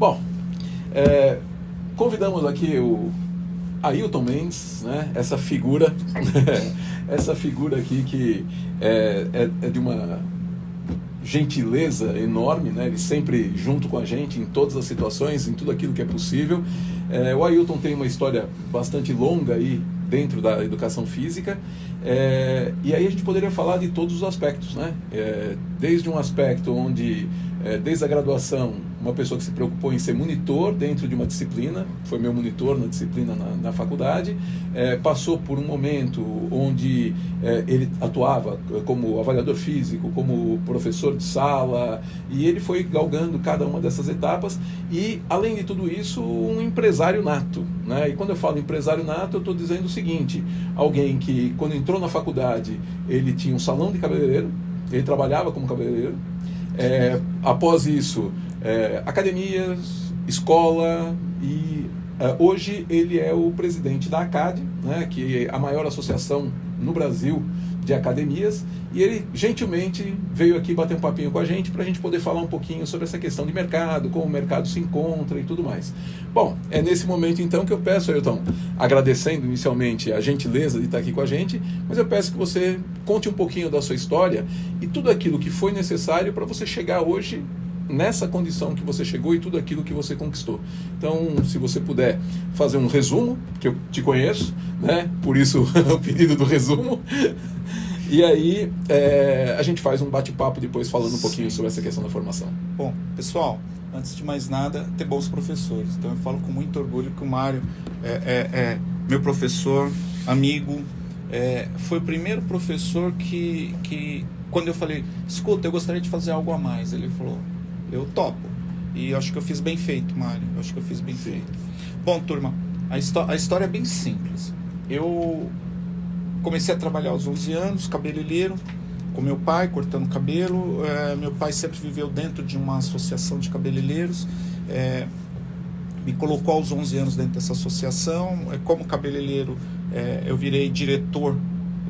Bom, convidamos aqui o Ailton Mendes, né? Essa figura aqui que é de uma gentileza enorme, né? Ele sempre junto com a gente em todas as situações, em tudo aquilo que é possível. O Ailton tem uma história bastante longa aí dentro da educação física, e aí a gente poderia falar de todos os aspectos, né? Desde um aspecto onde, desde a graduação, uma pessoa que se preocupou em ser monitor dentro de uma disciplina, foi meu monitor na disciplina na faculdade, passou por um momento onde ele atuava como avaliador físico, como professor de sala, e ele foi galgando cada uma dessas etapas, e além de tudo isso, um empresário nato, né? E quando eu falo empresário nato, eu estou dizendo o seguinte: alguém que quando entrou na faculdade, ele tinha um salão de cabeleireiro, ele trabalhava como cabeleireiro, após isso, academias, escola, e hoje ele é o presidente da ACAD, né, que é a maior associação no Brasil de academias, e ele gentilmente veio aqui bater um papinho com a gente para a gente poder falar um pouquinho sobre essa questão de mercado, como o mercado se encontra e tudo mais. Bom, é nesse momento então que eu peço, Ailton, agradecendo inicialmente a gentileza de estar aqui com a gente, mas eu peço que você conte um pouquinho da sua história e tudo aquilo que foi necessário para você chegar hoje nessa condição que você chegou e tudo aquilo que você conquistou. Então, se você puder fazer um resumo, que eu te conheço, né? Por isso o pedido do resumo. E aí a gente faz um bate-papo depois falando um pouquinho sobre essa questão da formação. Bom, pessoal, antes de mais nada, ter bons professores. Então eu falo com muito orgulho que o Mário é meu professor, amigo, foi o primeiro professor que quando eu falei, escuta, eu gostaria de fazer algo a mais, ele falou, eu topo. E eu acho que eu fiz bem feito, Mário. Eu acho que eu fiz bem feito. Bom, turma, a história é bem simples. Eu comecei a trabalhar aos 11 anos, cabeleireiro, com meu pai, cortando cabelo. Meu pai sempre viveu dentro de uma associação de cabeleireiros. Me colocou aos 11 anos dentro dessa associação. Como cabeleireiro, eu virei diretor.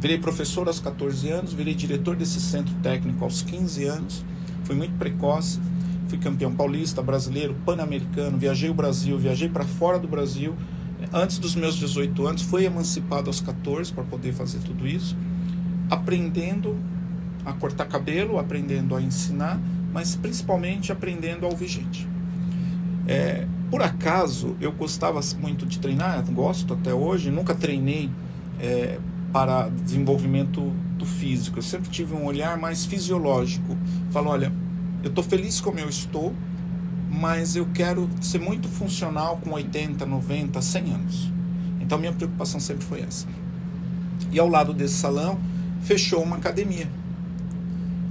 Virei professor aos 14 anos, virei diretor desse centro técnico aos 15 anos. Fui muito precoce. Fui campeão paulista, brasileiro, pan-americano, viajei o Brasil, viajei para fora do Brasil. Antes dos meus 18 anos, fui emancipado aos 14 para poder fazer tudo isso. Aprendendo a cortar cabelo, aprendendo a ensinar, mas principalmente aprendendo a ouvir gente. Por acaso, eu gostava muito de treinar, gosto até hoje, nunca treinei para desenvolvimento do físico. Eu sempre tive um olhar mais fisiológico. Falo, olha, eu estou feliz como eu estou, mas eu quero ser muito funcional com 80, 90, 100 anos. Então minha preocupação sempre foi essa. E ao lado desse salão, fechou uma academia.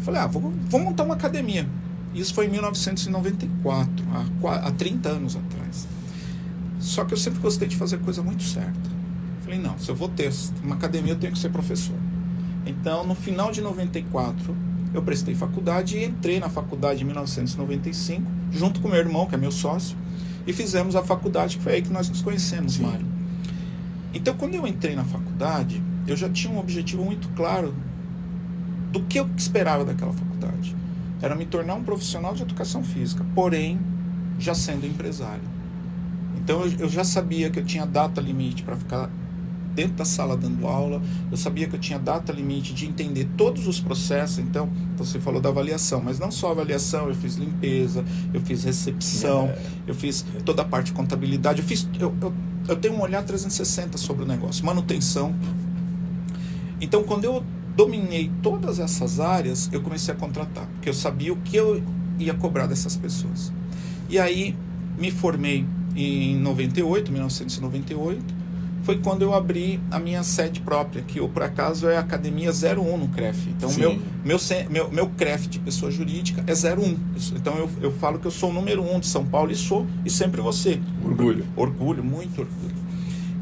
Falei, vou montar uma academia. Isso foi em 1994, há 30 anos atrás. Só que eu sempre gostei de fazer coisa muito certa. Falei, não, se eu vou ter uma academia, eu tenho que ser professor. Então, no final de 94, eu prestei faculdade e entrei na faculdade em 1995, junto com meu irmão, que é meu sócio, e fizemos a faculdade, que foi aí que nós nos conhecemos, Sim. Mário. Então, quando eu entrei na faculdade, eu já tinha um objetivo muito claro do que eu esperava daquela faculdade. Era me tornar um profissional de educação física, porém, já sendo empresário. Então, eu já sabia que eu tinha data limite para ficar dentro da sala dando aula, eu sabia que eu tinha data limite de entender todos os processos. Então você falou da avaliação, mas não só avaliação, eu fiz limpeza, eu fiz recepção, eu fiz toda a parte de contabilidade, eu tenho um olhar 360 sobre o negócio, manutenção. Então quando eu dominei todas essas áreas, eu comecei a contratar, porque eu sabia o que eu ia cobrar dessas pessoas. E aí me formei em 1998, foi quando eu abri a minha sede própria, que por acaso é a Academia 01 no CREF. Então, meu CREF de pessoa jurídica é 01. Então, eu falo que eu sou o número 1 de São Paulo e sempre vou ser. Orgulho. Orgulho, muito orgulho.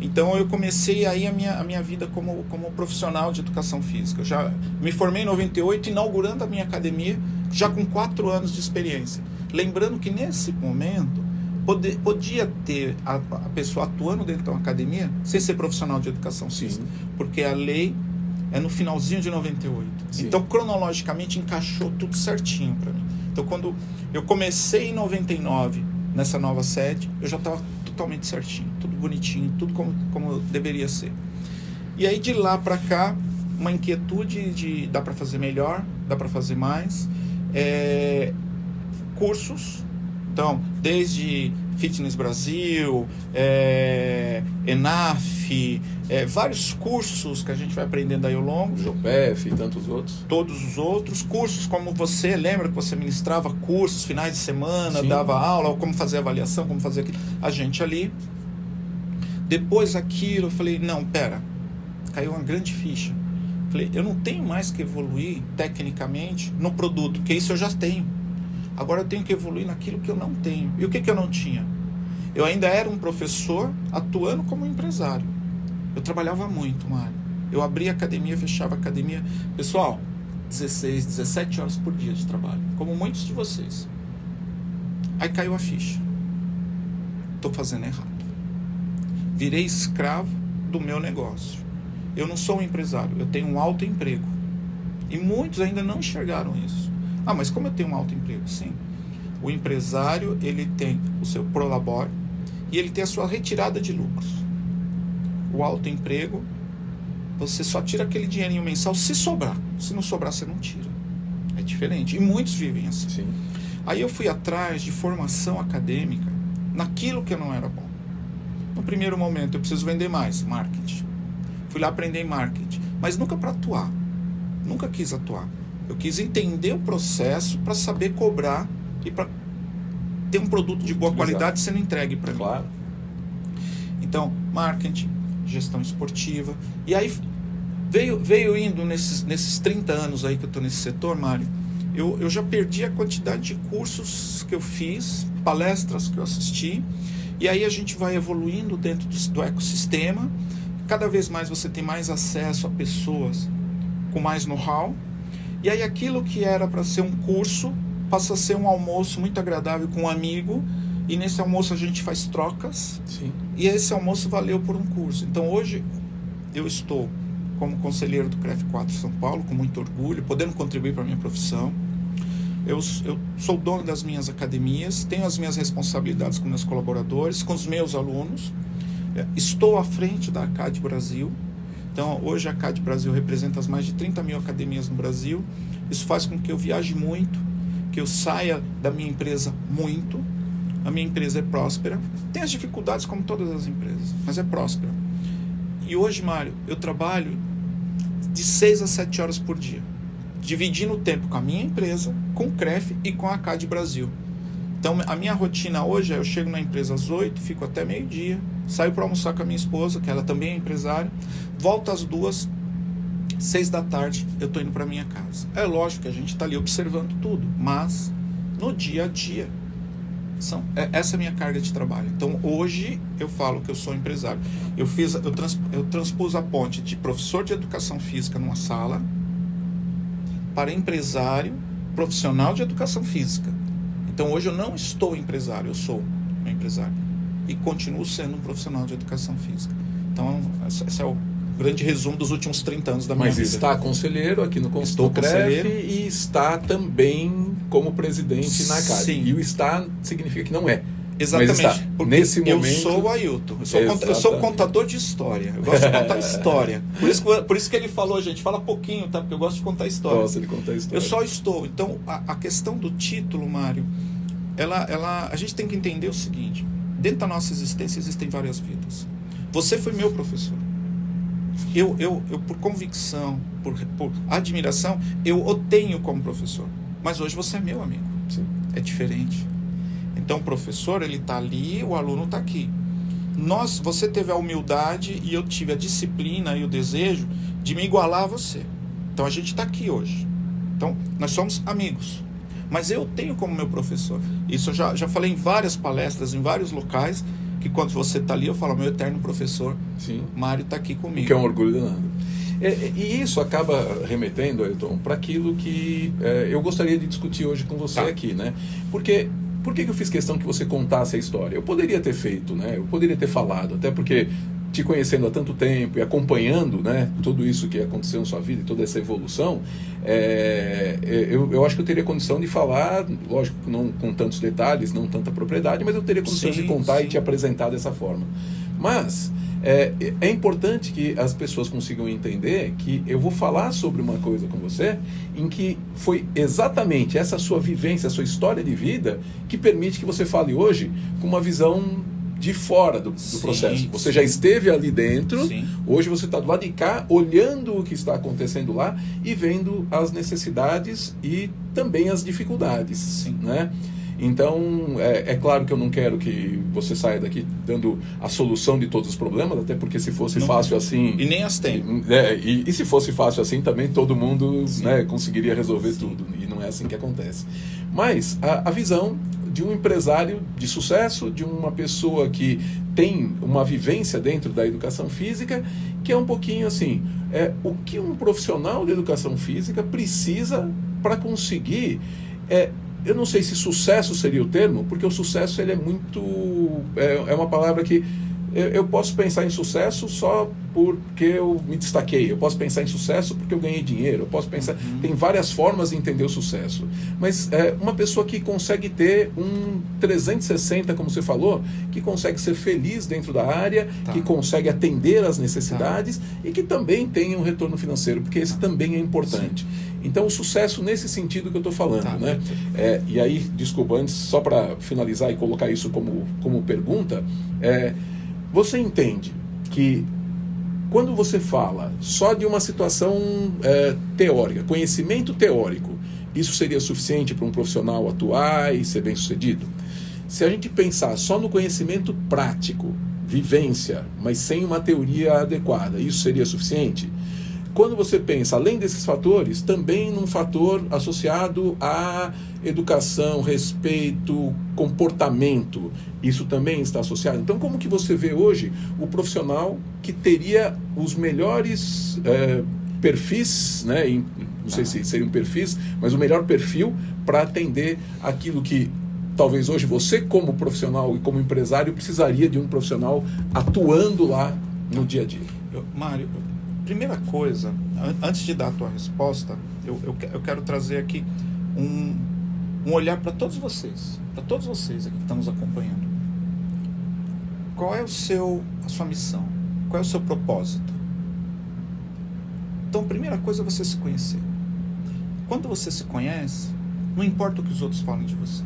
Então, eu comecei aí a minha vida como profissional de educação física. Eu já me formei em 98, inaugurando a minha academia, já com 4 anos de experiência. Lembrando que, nesse momento, podia ter a pessoa atuando dentro de uma academia sem ser profissional de educação física, porque a lei é no finalzinho de 98. Sim. Então, cronologicamente, encaixou tudo certinho para mim. Então, quando eu comecei em 99 nessa nova sede, eu já estava totalmente certinho, tudo bonitinho, tudo como deveria ser. E aí de lá para cá, uma inquietude de dá para fazer melhor, dá para fazer mais, cursos, então desde Fitness Brasil, ENAF, vários cursos que a gente vai aprendendo aí ao longo. Jopef e tantos outros. Todos os outros cursos, como você lembra que você ministrava cursos, finais de semana, Sim. dava aula, como fazer avaliação, como fazer aquilo, a gente ali. Depois aquilo, eu falei, não, pera, caiu uma grande ficha. Falei, eu não tenho mais que evoluir tecnicamente no produto, porque isso eu já tenho. Agora eu tenho que evoluir naquilo que eu não tenho. E o que eu não tinha? Eu ainda era um professor atuando como empresário. Eu trabalhava muito, Mário. Eu abria academia, fechava academia. Pessoal, 16, 17 horas por dia de trabalho, como muitos de vocês. Aí caiu a ficha. Estou fazendo errado. Virei escravo do meu negócio. Eu não sou um empresário, eu tenho um alto emprego. E muitos ainda não enxergaram isso. Ah, mas como eu tenho um alto emprego? Sim. O empresário, ele tem o seu prolabore e ele tem a sua retirada de lucros. O alto emprego, você só tira aquele dinheirinho mensal se sobrar. Se não sobrar, você não tira. É diferente. E muitos vivem assim. Sim. Aí eu fui atrás de formação acadêmica naquilo que eu não era bom. No primeiro momento, eu preciso vender mais, marketing. Fui lá aprender marketing, mas nunca para atuar. Nunca quis atuar. Eu quis entender o processo para saber cobrar e para ter um produto de boa qualidade sendo entregue para mim. Claro. Então, marketing, gestão esportiva. E aí veio indo nesses 30 anos aí que eu estou nesse setor, Mário, eu já perdi a quantidade de cursos que eu fiz, palestras que eu assisti, e aí a gente vai evoluindo dentro do ecossistema. Cada vez mais você tem mais acesso a pessoas com mais know-how. E aí aquilo que era para ser um curso passa a ser um almoço muito agradável com um amigo. E nesse almoço a gente faz trocas. Sim. E esse almoço valeu por um curso. Então hoje eu estou como conselheiro do CREF 4 São Paulo, com muito orgulho, podendo contribuir para a minha profissão. Eu sou dono das minhas academias, tenho as minhas responsabilidades com meus colaboradores, com os meus alunos. Estou à frente da ACAD Brasil. Então, hoje a ACAD Brasil representa as mais de 30 mil academias no Brasil. Isso faz com que eu viaje muito, que eu saia da minha empresa muito. A minha empresa é próspera. Tem as dificuldades como todas as empresas, mas é próspera. E hoje, Mário, eu trabalho de 6 a 7 horas por dia, dividindo o tempo com a minha empresa, com o CREF e com a ACAD Brasil. Então, a minha rotina hoje é: eu chego na empresa às 8, fico até meio-dia, saio para almoçar com a minha esposa, que ela também é empresária, volto às 2, 6 da tarde, eu estou indo para minha casa. É lógico que a gente está ali observando tudo, mas no dia a dia, essa é a minha carga de trabalho. Então, hoje, eu falo que eu sou empresário. Eu transpus a ponte de professor de educação física numa sala para empresário profissional de educação física. Então, hoje eu não estou empresário, eu sou um empresário. E continuo sendo um profissional de educação física. Então, esse é o grande resumo dos últimos 30 anos da minha vida. Mas está conselheiro aqui no Consultor CREF e está também como presidente na ACAD. Sim. E o está significa que não é. Exatamente. Mas está, porque nesse momento, eu sou o Ailton. Eu sou contador de história. Eu gosto de contar história. Por isso que ele falou, gente, fala pouquinho, tá? Porque eu gosto de contar história. Gosto de contar história. Eu só estou. Então, a questão do título, Mário, a gente tem que entender o seguinte: dentro da nossa existência existem várias vidas. Você foi meu professor. Eu por convicção, por admiração, eu o tenho como professor. Mas hoje você é meu amigo. Sim. É diferente. Então o professor, ele está ali, o aluno está aqui. Você teve a humildade e eu tive a disciplina e o desejo de me igualar a você. Então a gente está aqui hoje. Então nós somos amigos. Mas eu tenho como meu professor. Isso eu já falei em várias palestras, em vários locais, que quando você está ali, eu falo: meu eterno professor, sim, Mário está aqui comigo. Que é um orgulho danado. E isso acaba remetendo, Ailton, para aquilo que eu gostaria de discutir hoje com você aqui, né? Porque por que eu fiz questão que você contasse a história? Eu poderia ter feito, né? Eu poderia ter falado, até porque te conhecendo há tanto tempo e acompanhando, né, tudo isso que aconteceu na sua vida, toda essa evolução, eu acho que eu teria condição de falar, lógico que não com tantos detalhes, não tanta propriedade, mas eu teria condição de contar e te apresentar dessa forma. Mas é importante que as pessoas consigam entender que eu vou falar sobre uma coisa com você em que foi exatamente essa sua vivência, a sua história de vida que permite que você fale hoje com uma visão de fora do processo. Você já esteve ali dentro, hoje você está do lado de cá, olhando o que está acontecendo lá e vendo as necessidades e também as dificuldades, né? Então, é claro que eu não quero que você saia daqui dando a solução de todos os problemas, até porque se fosse fácil assim... E nem as tem. E se fosse fácil assim, também todo mundo, né, conseguiria resolver tudo. E não é assim que acontece. Mas a visão de um empresário de sucesso, de uma pessoa que tem uma vivência dentro da educação física, que é um pouquinho assim, o que um profissional de educação física precisa para conseguir... eu não sei se sucesso seria o termo, porque o sucesso ele é muito... É uma palavra que eu posso pensar em sucesso só porque eu me destaquei, eu posso pensar em sucesso porque eu ganhei dinheiro, eu posso pensar... Tem várias formas de entender o sucesso. Mas uma pessoa que consegue ter um 360, como você falou, que consegue ser feliz dentro da área, que consegue atender às necessidades e que também tem um retorno financeiro, porque esse também é importante. Então, o sucesso nesse sentido que eu estou falando, né? E aí, desculpa, antes, só para finalizar e colocar isso como pergunta, você entende que quando você fala só de uma situação teórica, conhecimento teórico, isso seria suficiente para um profissional atuar e ser bem-sucedido? Se a gente pensar só no conhecimento prático, vivência, mas sem uma teoria adequada, isso seria suficiente? Quando você pensa, além desses fatores, também num fator associado à educação, respeito, comportamento, isso também está associado. Então, como que você vê hoje o profissional que teria os melhores perfis, né? Não sei se seriam perfis, mas o melhor perfil para atender aquilo que talvez hoje você, como profissional e como empresário, precisaria de um profissional atuando lá no dia a dia? Mário, primeira coisa, antes de dar a tua resposta, eu quero trazer aqui um olhar para todos vocês aqui que estão nos acompanhando. Qual é a sua missão? Qual é o seu propósito? Então, a primeira coisa é você se conhecer. Quando você se conhece, não importa o que os outros falem de você.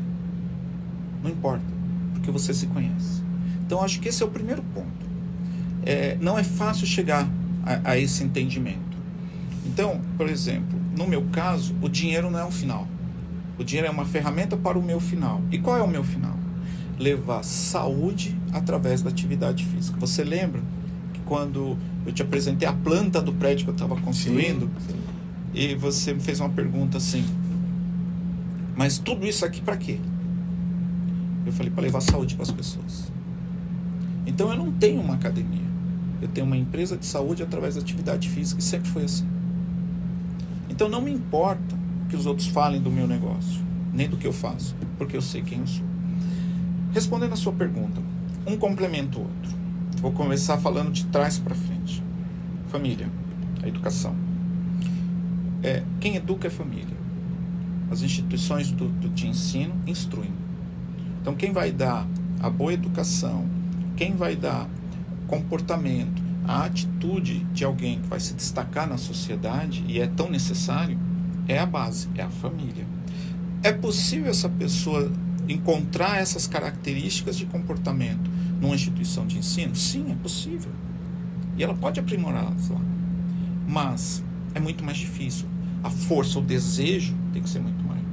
Não importa, porque você se conhece. Então, acho que esse é o primeiro ponto. Não é fácil chegar a esse entendimento. Então, por exemplo, no meu caso, o dinheiro não é o final. O dinheiro é uma ferramenta para o meu final. E qual é o meu final? Levar saúde através da atividade física. Você lembra que quando eu te apresentei a planta do prédio que eu estava construindo, sim. E você me fez uma pergunta assim, mas tudo isso aqui para quê? Eu falei, para levar saúde para as pessoas. Então eu não tenho uma academia. Eu tenho uma empresa de saúde através da atividade física e sempre foi assim. Então não me importa o que os outros falem do meu negócio, nem do que eu faço, porque eu sei quem eu sou. Respondendo a sua pergunta, um complementa o outro. Vou começar falando de trás para frente. Família, a educação. Quem educa é família. As instituições de ensino instruem. Então quem vai dar a boa educação, quem vai dar comportamento, a atitude de alguém que vai se destacar na sociedade, e é tão necessário, é a base, é a família. É possível essa pessoa encontrar essas características de comportamento numa instituição de ensino? Sim, é possível. E ela pode aprimorá-las lá. Mas é muito mais difícil. A força, o desejo tem que ser muito maior.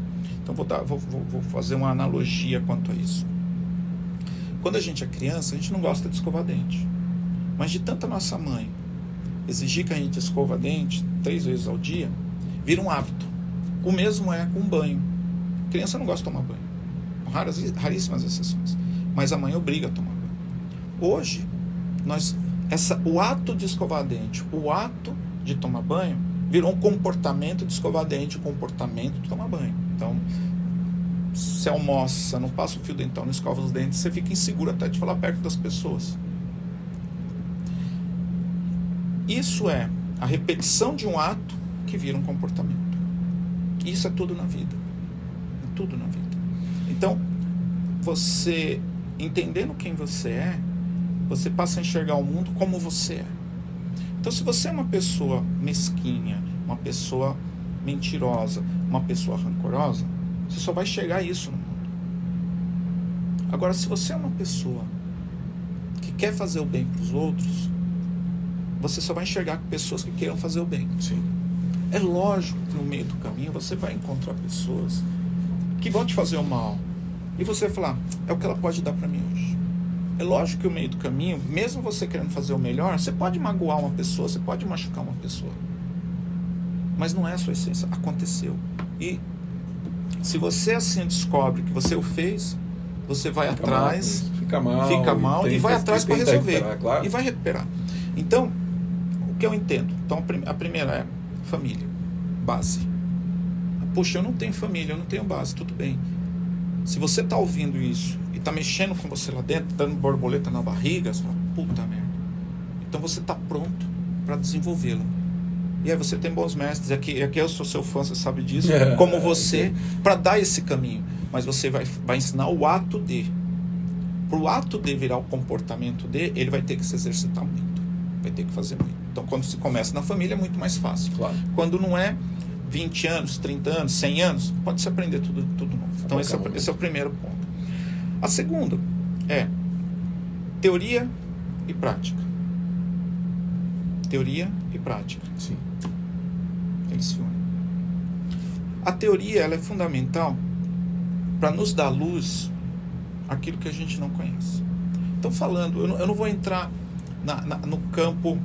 Então vou fazer uma analogia quanto a isso. Quando a gente é criança, a gente não gosta de escovar dente. Mas de tanta nossa mãe exigir que a gente escova dente 3 vezes ao dia, vira um hábito. O mesmo é com banho. A criança não gosta de tomar banho. Raríssimas exceções. Mas a mãe obriga a tomar banho. Hoje, o ato de escovar dente, o ato de tomar banho, virou um comportamento de escovar dente, um comportamento de tomar banho. Então, você almoça, não passa o fio dental, não escova os dentes, você fica inseguro até de falar perto das pessoas. isso é a repetição de um ato que vira um comportamento. Isso é tudo na vida. É tudo na vida. Então, você, entendendo quem você é, você passa a enxergar o mundo como você é. Então, se você é uma pessoa mesquinha, uma pessoa mentirosa, uma pessoa rancorosa, você só vai enxergar isso no mundo. Agora, se você é uma pessoa que quer fazer o bem para os outros, você só vai enxergar pessoas que queiram fazer o bem. Sim. É lógico que no meio do caminho você vai encontrar pessoas que vão te fazer o mal. E você vai falar, é o que ela pode dar para mim hoje. É lógico que no meio do caminho, mesmo você querendo fazer o melhor, você pode magoar uma pessoa, você pode machucar uma pessoa. Mas não é a sua essência. Aconteceu. E se você assim descobre que você o fez, você vai atrás, fica mal e vai atrás para resolver. Claro. E vai recuperar. Então, o que eu entendo? Então, a primeira é família, base. Puxa, eu não tenho família, eu não tenho base, tudo bem. Se você está ouvindo isso e está mexendo com você lá dentro, dando borboleta na barriga, você fala, puta merda. Então você está pronto para desenvolvê-la. E aí você tem bons mestres, aqui eu sou seu fã, você sabe disso, como você, para dar esse caminho. Mas você vai ensinar o ato de. Para o ato de virar o comportamento de, ele vai ter que se exercitar muito. Vai ter que fazer muito. Então, quando se começa na família, é muito mais fácil. Claro. Quando não é 20 anos, 30 anos, 100 anos, pode se aprender tudo novo. Então, esse é o primeiro ponto. A segunda é teoria e prática. Teoria e prática. Sim. Eles se unem. A teoria, ela é fundamental para nos dar luz àquilo que a gente não conhece. Então, falando, eu não vou entrar no campo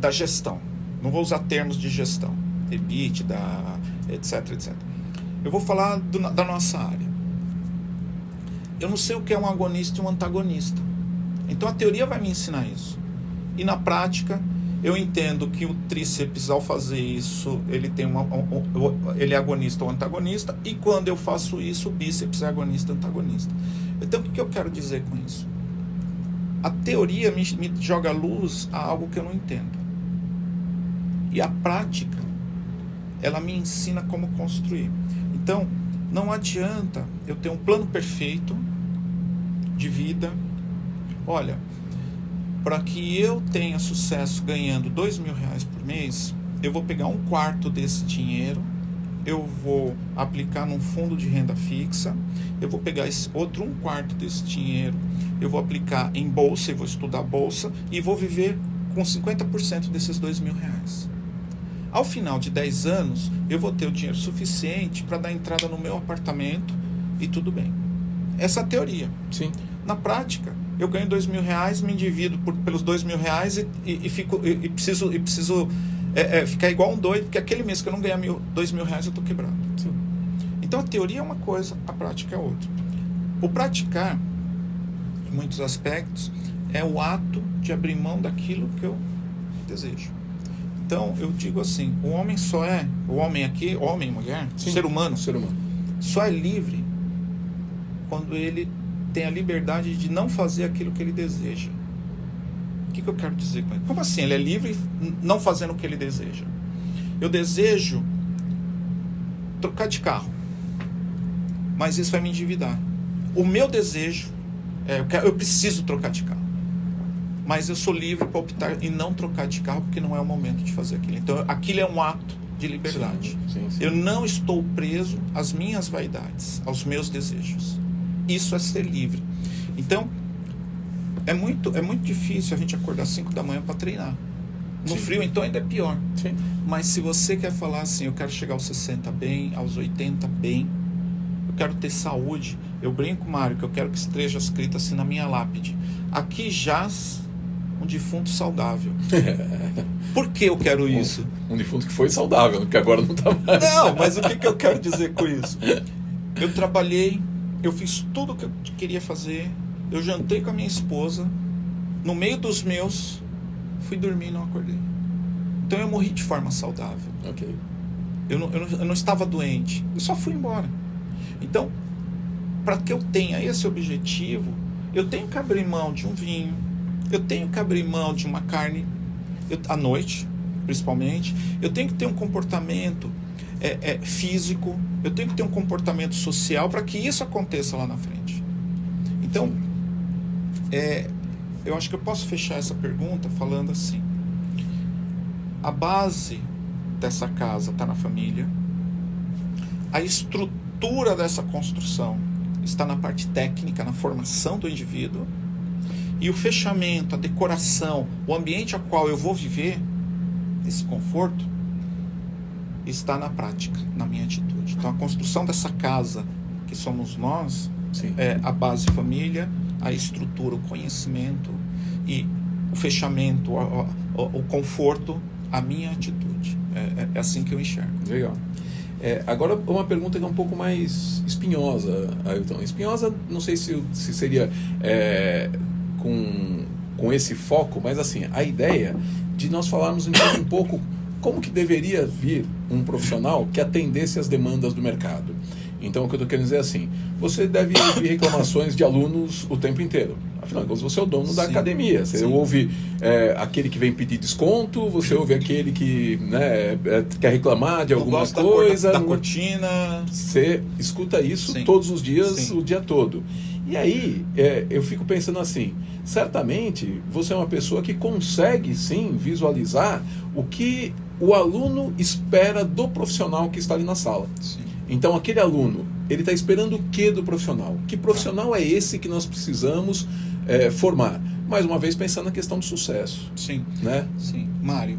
da gestão. Não vou usar termos de gestão, EBITDA, etc, etc. Eu vou falar da nossa área. Eu não sei o que é um agonista e um antagonista. Então a teoria vai me ensinar isso. E na prática, eu entendo que o tríceps, ao fazer isso, ele tem ele é agonista ou antagonista, e quando eu faço isso, o bíceps é agonista ou antagonista. Então, o que eu quero dizer com isso? A teoria me joga luz a algo que eu não entendo. E a prática, ela me ensina como construir. Então, não adianta eu ter um plano perfeito de vida. Olha, para que eu tenha sucesso ganhando R$2.000 por mês, eu vou pegar 1/4 desse dinheiro, eu vou aplicar num fundo de renda fixa, eu vou pegar esse outro 1/4 desse dinheiro, eu vou aplicar em bolsa, eu vou estudar bolsa e vou viver com 50% desses R$2.000. Ao final de 10 anos, eu vou ter o dinheiro suficiente para dar entrada no meu apartamento e tudo bem. Essa é a teoria. Sim. Na prática, eu ganho R$2.000, me endivido pelos R$2.000 e preciso ficar igual um doido, porque aquele mês que eu não ganhar R$2.000 eu estou quebrado. Sim. Então a teoria é uma coisa, a prática é outra. O praticar, em muitos aspectos, é o ato de abrir mão daquilo que eu desejo. Então eu digo assim, o homem aqui, homem, mulher, Sim. ser humano, só é livre quando ele tem a liberdade de não fazer aquilo que ele deseja. O que eu quero dizer com isso? Como assim? Ele é livre não fazendo o que ele deseja. Eu desejo trocar de carro, mas isso vai me endividar. O meu desejo eu preciso trocar de carro, mas eu sou livre para optar em não trocar de carro porque não é o momento de fazer aquilo. Então aquilo é um ato de liberdade. Sim. Eu não estou preso às minhas vaidades, aos meus desejos. Isso é ser livre. Então, é muito difícil a gente acordar às 5 da manhã para treinar. No Sim. frio, então, ainda é pior. Sim. Mas se você quer falar assim, eu quero chegar aos 60 bem, aos 80 bem, eu quero ter saúde, eu brinco, Mário, que eu quero que esteja escrito assim na minha lápide: aqui jaz um defunto saudável. Por que eu quero isso? Um defunto que foi saudável, porque agora não está mais. Não, mas o que eu quero dizer com isso? Eu trabalhei, eu fiz tudo o que eu queria fazer, eu jantei com a minha esposa, no meio dos meus, fui dormir e não acordei. Então eu morri de forma saudável. Ok. Eu não estava doente, eu só fui embora. Então, para que eu tenha esse objetivo, eu tenho que abrir mão de um vinho, eu tenho que abrir mão de uma carne à noite, principalmente. Eu tenho que ter um comportamento físico, eu tenho que ter um comportamento social para que isso aconteça lá na frente. Então, eu acho que eu posso fechar essa pergunta falando assim: a base dessa casa está na família, a estrutura dessa construção está na parte técnica, na formação do indivíduo, e o fechamento, a decoração, o ambiente ao qual eu vou viver, esse conforto, está na prática, na minha atitude. Então a construção dessa casa, que somos nós, Sim. é a base família, a estrutura, o conhecimento, e o fechamento, o conforto, a minha atitude. É assim que eu enxergo. Legal. Agora uma pergunta que é um pouco mais espinhosa, Ailton. Espinhosa, não sei se seria com esse foco, mas assim, a ideia de nós falarmos então um pouco como que deveria vir um profissional que atendesse às demandas do mercado. Então, o que eu estou querendo dizer é assim: você deve ouvir reclamações de alunos o tempo inteiro. Afinal de contas, você é o dono da academia. Você ouve aquele que vem pedir desconto, você ouve aquele que quer reclamar de alguma coisa. Da cortina. Você escuta isso todos os dias, o dia todo. E aí, eu fico pensando assim: certamente você é uma pessoa que consegue, sim, visualizar o que o aluno espera do profissional que está ali na sala. Sim. Então, aquele aluno, ele está esperando o que do profissional? Que profissional é esse que nós precisamos formar? Mais uma vez, pensando na questão do sucesso. Sim. Né? Sim. Mário,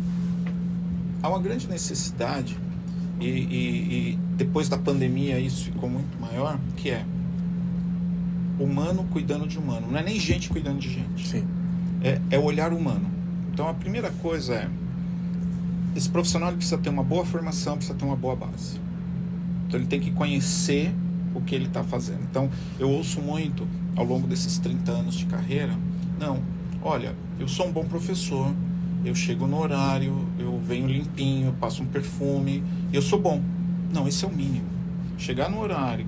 há uma grande necessidade, e depois da pandemia isso ficou muito maior, que é humano cuidando de humano. Não é nem gente cuidando de gente. Sim. É o olhar humano. Então, a primeira coisa é: esse profissional ele precisa ter uma boa formação, precisa ter uma boa base. Então ele tem que conhecer o que ele está fazendo. Então eu ouço muito ao longo desses 30 anos de carreira: não, olha, eu sou um bom professor, eu chego no horário, eu venho limpinho, eu passo um perfume, eu sou bom. Não, esse é o mínimo. Chegar no horário,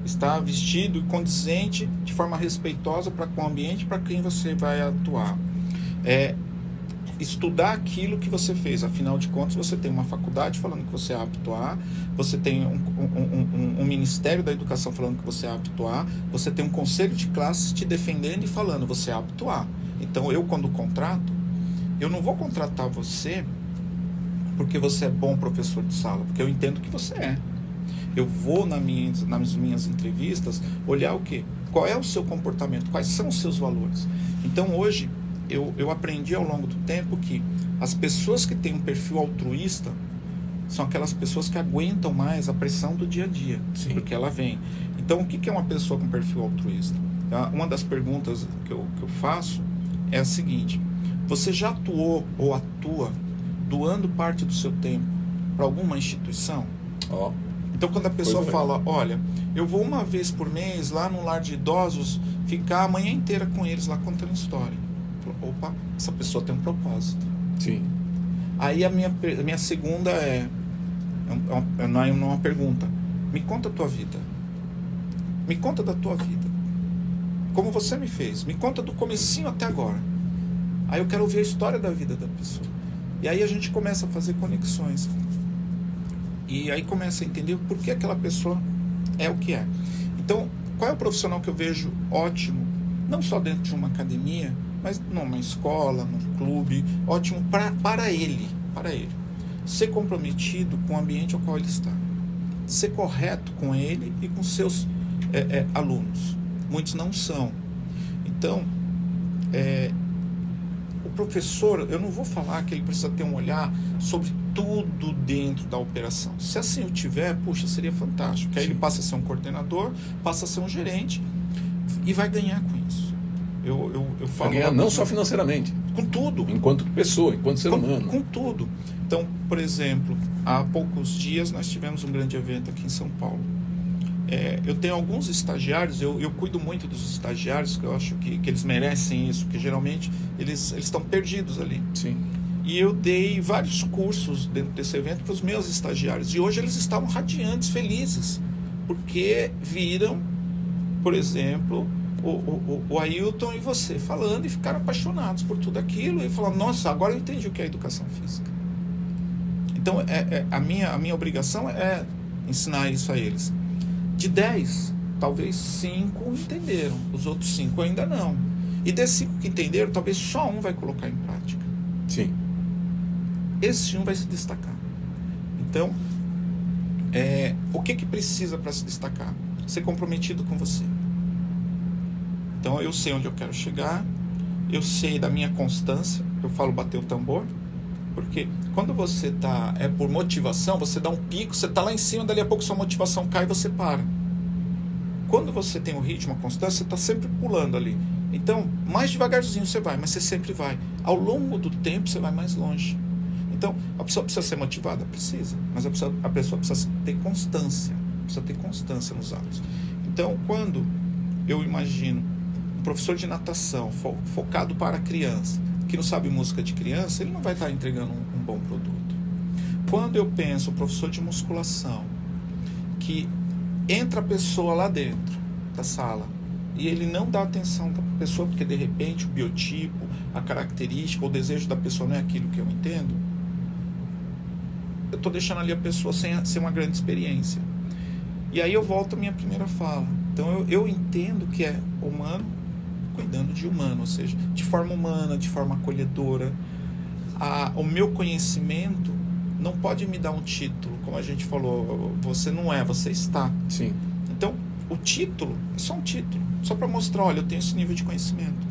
estar vestido e condizente de forma respeitosa para com o ambiente, para quem você vai atuar. Estudar aquilo que você fez. Afinal de contas, você tem uma faculdade falando que você é apto a, você tem um Ministério da Educação falando que você é apto a, você tem um conselho de classe te defendendo e falando que você é apto a. Então, eu, quando contrato, eu não vou contratar você porque você é bom professor de sala, porque eu entendo que você é. Eu vou nas minhas entrevistas olhar o quê? Qual é o seu comportamento? Quais são os seus valores? Então, hoje, eu aprendi ao longo do tempo que as pessoas que têm um perfil altruísta são aquelas pessoas que aguentam mais a pressão do dia a dia. Sim. Porque ela vem. Então, o que é uma pessoa com perfil altruísta? Uma das perguntas que eu faço é a seguinte: você já atuou ou atua doando parte do seu tempo para alguma instituição? Então, quando a pessoa fala: olha, eu vou uma vez por mês lá no lar de idosos ficar a manhã inteira com eles lá contando história. Opa, essa pessoa tem um propósito. Sim. Aí a minha segunda não é uma pergunta: me conta a tua vida. Me conta da tua vida. Como você me fez. Me conta do comecinho até agora. Aí eu quero ouvir a história da vida da pessoa. E aí a gente começa a fazer conexões. E aí começa a entender por que aquela pessoa é o que é. Então, qual é o profissional que eu vejo ótimo, não só dentro de uma academia, mas numa escola, num clube, ótimo para ele. Ser comprometido com o ambiente ao qual ele está. Ser correto com ele e com seus alunos. Muitos não são. Então, o professor, eu não vou falar que ele precisa ter um olhar sobre tudo dentro da operação. Se assim eu tiver, puxa, seria fantástico. Aí ele passa a ser um coordenador, passa a ser um gerente e vai ganhar com isso. Eu falo, vai ganhar não só financeiramente, com tudo. Enquanto pessoa, enquanto ser humano. Com tudo. Então, por exemplo, há poucos dias nós tivemos um grande evento aqui em São Paulo. Eu tenho alguns estagiários, eu cuido muito dos estagiários, que eu acho que eles merecem isso, porque geralmente eles estão perdidos ali. Sim. E eu dei vários cursos dentro desse evento para os meus estagiários. E hoje eles estavam radiantes, felizes, porque viram, por exemplo, o Ailton e você falando e ficaram apaixonados por tudo aquilo e falaram, nossa, agora eu entendi o que é educação física. Então, a minha obrigação é ensinar isso a eles. De 10, talvez 5 entenderam, os outros 5 ainda não. E desses 5 que entenderam, talvez só um vai colocar em prática. Sim. Esse um vai se destacar. Então, o que precisa para se destacar? Ser comprometido com você. Então, eu sei onde eu quero chegar, eu sei da minha constância, eu falo bater o tambor, porque quando você está por motivação, você dá um pico, você está lá em cima, dali a pouco sua motivação cai e você para. Quando você tem um ritmo, a constância, você está sempre pulando ali. Então, mais devagarzinho você vai, mas você sempre vai. Ao longo do tempo, você vai mais longe. Então, a pessoa precisa ser motivada? Precisa. Mas a pessoa precisa ter constância. Precisa ter constância nos atos. Então, quando eu imagino um professor de natação focado para a criança, que não sabe música de criança, ele não vai estar entregando um bom produto. Quando eu penso um professor de musculação, que entra a pessoa lá dentro da sala, e ele não dá atenção da pessoa, porque de repente o biotipo, a característica, o desejo da pessoa não é aquilo que eu entendo, eu estou deixando ali a pessoa sem uma grande experiência. E aí eu volto à minha primeira fala. Então eu entendo que é humano cuidando de humano, ou seja, de forma humana, de forma acolhedora. O meu conhecimento não pode me dar um título, como a gente falou, você não é, você está. Sim. Então, o título é só um título, só para mostrar, olha, eu tenho esse nível de conhecimento.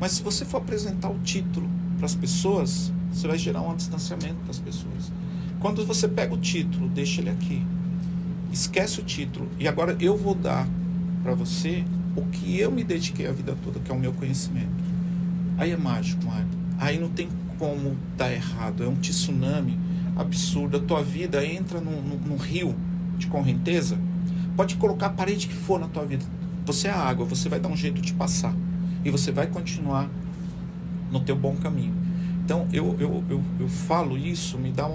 Mas se você for apresentar o título para as pessoas, você vai gerar um distanciamento das pessoas. Quando você pega o título, deixa ele aqui, esquece o título, e agora eu vou dar para você o que eu me dediquei a vida toda, que é o meu conhecimento. Aí é mágico, Mário. Aí não tem como dar errado, é um tsunami absurdo. A tua vida entra num rio de correnteza, pode colocar a parede que for na tua vida, você é a água, você vai dar um jeito de passar, e você vai continuar no teu bom caminho. Então eu falo isso, me dá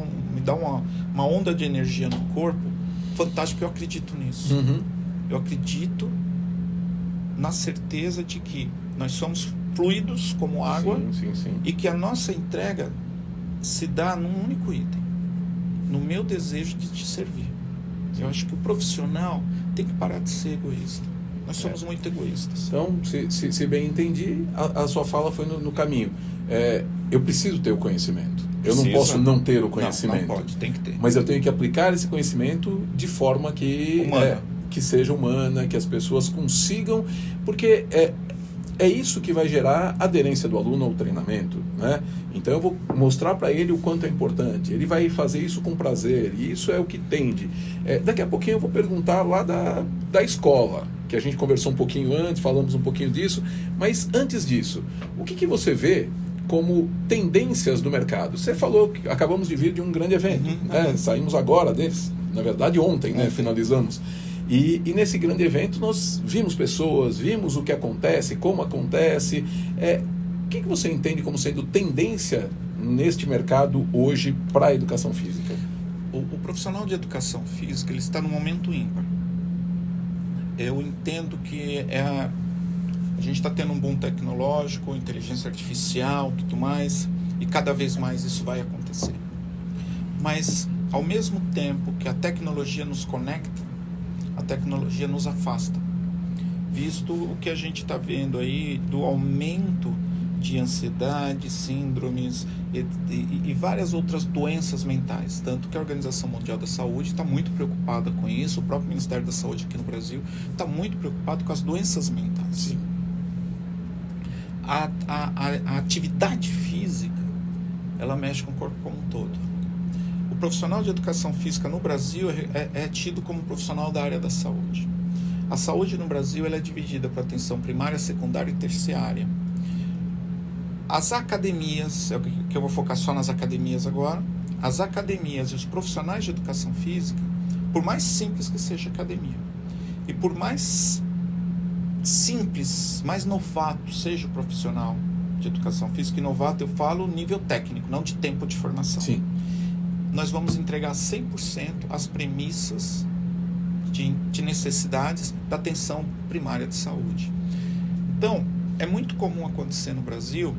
uma onda de energia no corpo fantástico. Eu acredito nisso. Eu acredito na certeza de que nós somos fluidos como água. Sim. E que a nossa entrega se dá num único item, no meu desejo de te servir. Eu acho que o profissional tem que parar de ser egoísta. Nós somos muito egoístas. Então, se bem entendi, a sua fala foi no caminho. Eu preciso ter o conhecimento. Eu não posso não ter o conhecimento. Não pode, tem que ter. Mas eu tenho que aplicar esse conhecimento de forma que seja humana, que as pessoas consigam, porque é isso que vai gerar aderência do aluno ao treinamento, né? Então eu vou mostrar para ele o quanto é importante. Ele vai fazer isso com prazer, e isso é o que tende. Daqui a pouquinho eu vou perguntar lá da escola, que a gente conversou um pouquinho antes, falamos um pouquinho disso, mas antes disso, o que você vê como tendências do mercado? Você falou que acabamos de vir de um grande evento, né? Saímos agora deles, na verdade ontem, né? Finalizamos. E nesse grande evento nós vimos pessoas, vimos o que acontece, como acontece. O que você entende como sendo tendência neste mercado hoje para a educação física? O profissional de educação física, ele está no momento ímpar. Eu entendo que a gente está tendo um boom tecnológico, inteligência artificial, tudo mais, e cada vez mais isso vai acontecer. Mas, ao mesmo tempo que a tecnologia nos conecta, a tecnologia nos afasta, visto o que a gente está vendo aí do aumento de ansiedade, síndromes e várias outras doenças mentais. Tanto que a Organização Mundial da Saúde está muito preocupada com isso, o próprio Ministério da Saúde aqui no Brasil está muito preocupado com as doenças mentais. Sim. A atividade física, ela mexe com o corpo como um todo. O profissional de educação física no Brasil é tido como profissional da área da saúde. A saúde no Brasil ela é dividida para atenção primária, secundária e terciária. As academias, que eu vou focar só nas academias agora, as academias e os profissionais de educação física, por mais simples que seja a academia, e por mais simples, mais novato seja o profissional de educação física, e novato eu falo nível técnico, não de tempo de formação. Sim. Nós vamos entregar 100% as premissas de necessidades da atenção primária de saúde. Então, é muito comum acontecer no Brasil,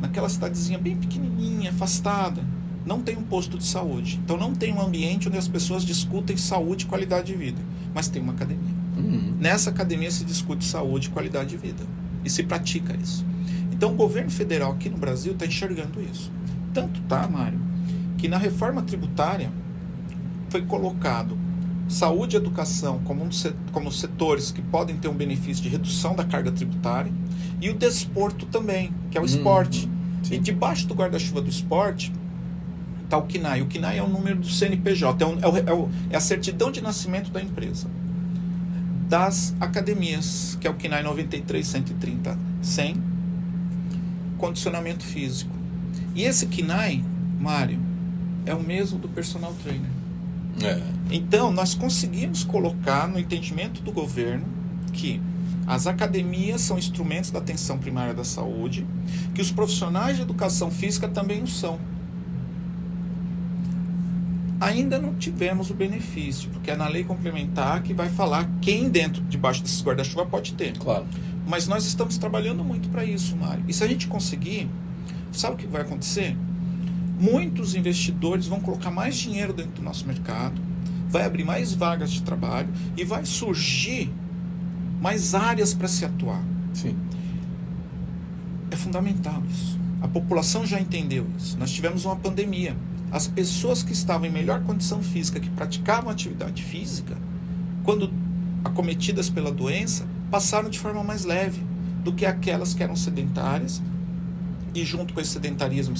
naquela cidadezinha bem pequenininha, afastada, não tem um posto de saúde. Então, não tem um ambiente onde as pessoas discutem saúde e qualidade de vida. Mas tem uma academia. Nessa academia se discute saúde e qualidade de vida. E se pratica isso. Então, o governo federal aqui no Brasil está enxergando isso. Tanto tá, Mário, que na reforma tributária foi colocado saúde e educação como setores que podem ter um benefício de redução da carga tributária, e o desporto também, que é o esporte. Sim. E debaixo do guarda-chuva do esporte está o CNAE. O CNAE é o número do CNPJ, é a certidão de nascimento da empresa. Das academias, que é o CNAE 93.130.100, condicionamento físico. E esse CNAE, Mário, é o mesmo do personal trainer. Então, nós conseguimos colocar no entendimento do governo que as academias são instrumentos da atenção primária da saúde, que os profissionais de educação física também o são. Ainda não tivemos o benefício, porque é na lei complementar que vai falar quem debaixo desses guarda-chuva pode ter. Claro. Mas nós estamos trabalhando muito para isso, Mário. E se a gente conseguir, sabe o que vai acontecer? Muitos investidores vão colocar mais dinheiro dentro do nosso mercado, vai abrir mais vagas de trabalho e vai surgir mais áreas para se atuar. Sim. É fundamental isso. A população já entendeu isso. Nós tivemos uma pandemia. As pessoas que estavam em melhor condição física, que praticavam atividade física, quando acometidas pela doença, passaram de forma mais leve do que aquelas que eram sedentárias. E junto com esse sedentarismo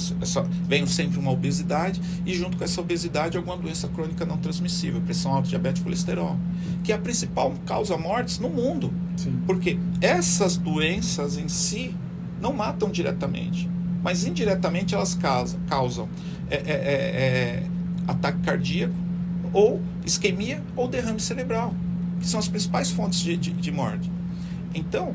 vem sempre uma obesidade, e junto com essa obesidade alguma doença crônica não transmissível, pressão alta, diabetes, colesterol, que é a principal causa mortes no mundo. Sim. Porque essas doenças em si não matam diretamente, mas indiretamente elas causam ataque cardíaco, ou isquemia, ou derrame cerebral, que são as principais fontes de morte. Então,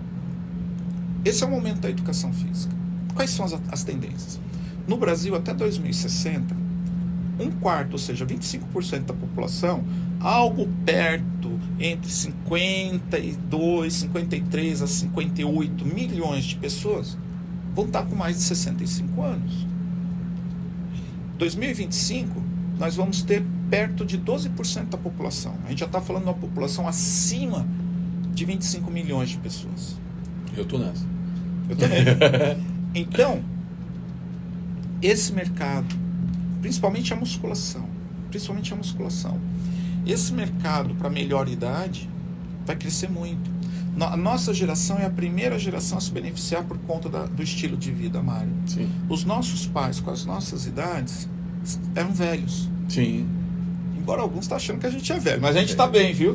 esse é o momento da educação física. Quais são as tendências? No Brasil, até 2060, um quarto, ou seja, 25% da população, algo perto entre 52, 53 a 58 milhões de pessoas, vão estar com mais de 65 anos. 2025, nós vamos ter perto de 12% da população. A gente já está falando de uma população acima de 25 milhões de pessoas. Eu estou nessa. Eu também. Então, esse mercado, principalmente a musculação, esse mercado para melhor idade vai crescer muito. A nossa geração é a primeira geração a se beneficiar por conta do estilo de vida, Mário. Sim. Os nossos pais, com as nossas idades, eram velhos. Sim. Embora alguns estão achando que a gente é velho, mas a gente está bem, viu?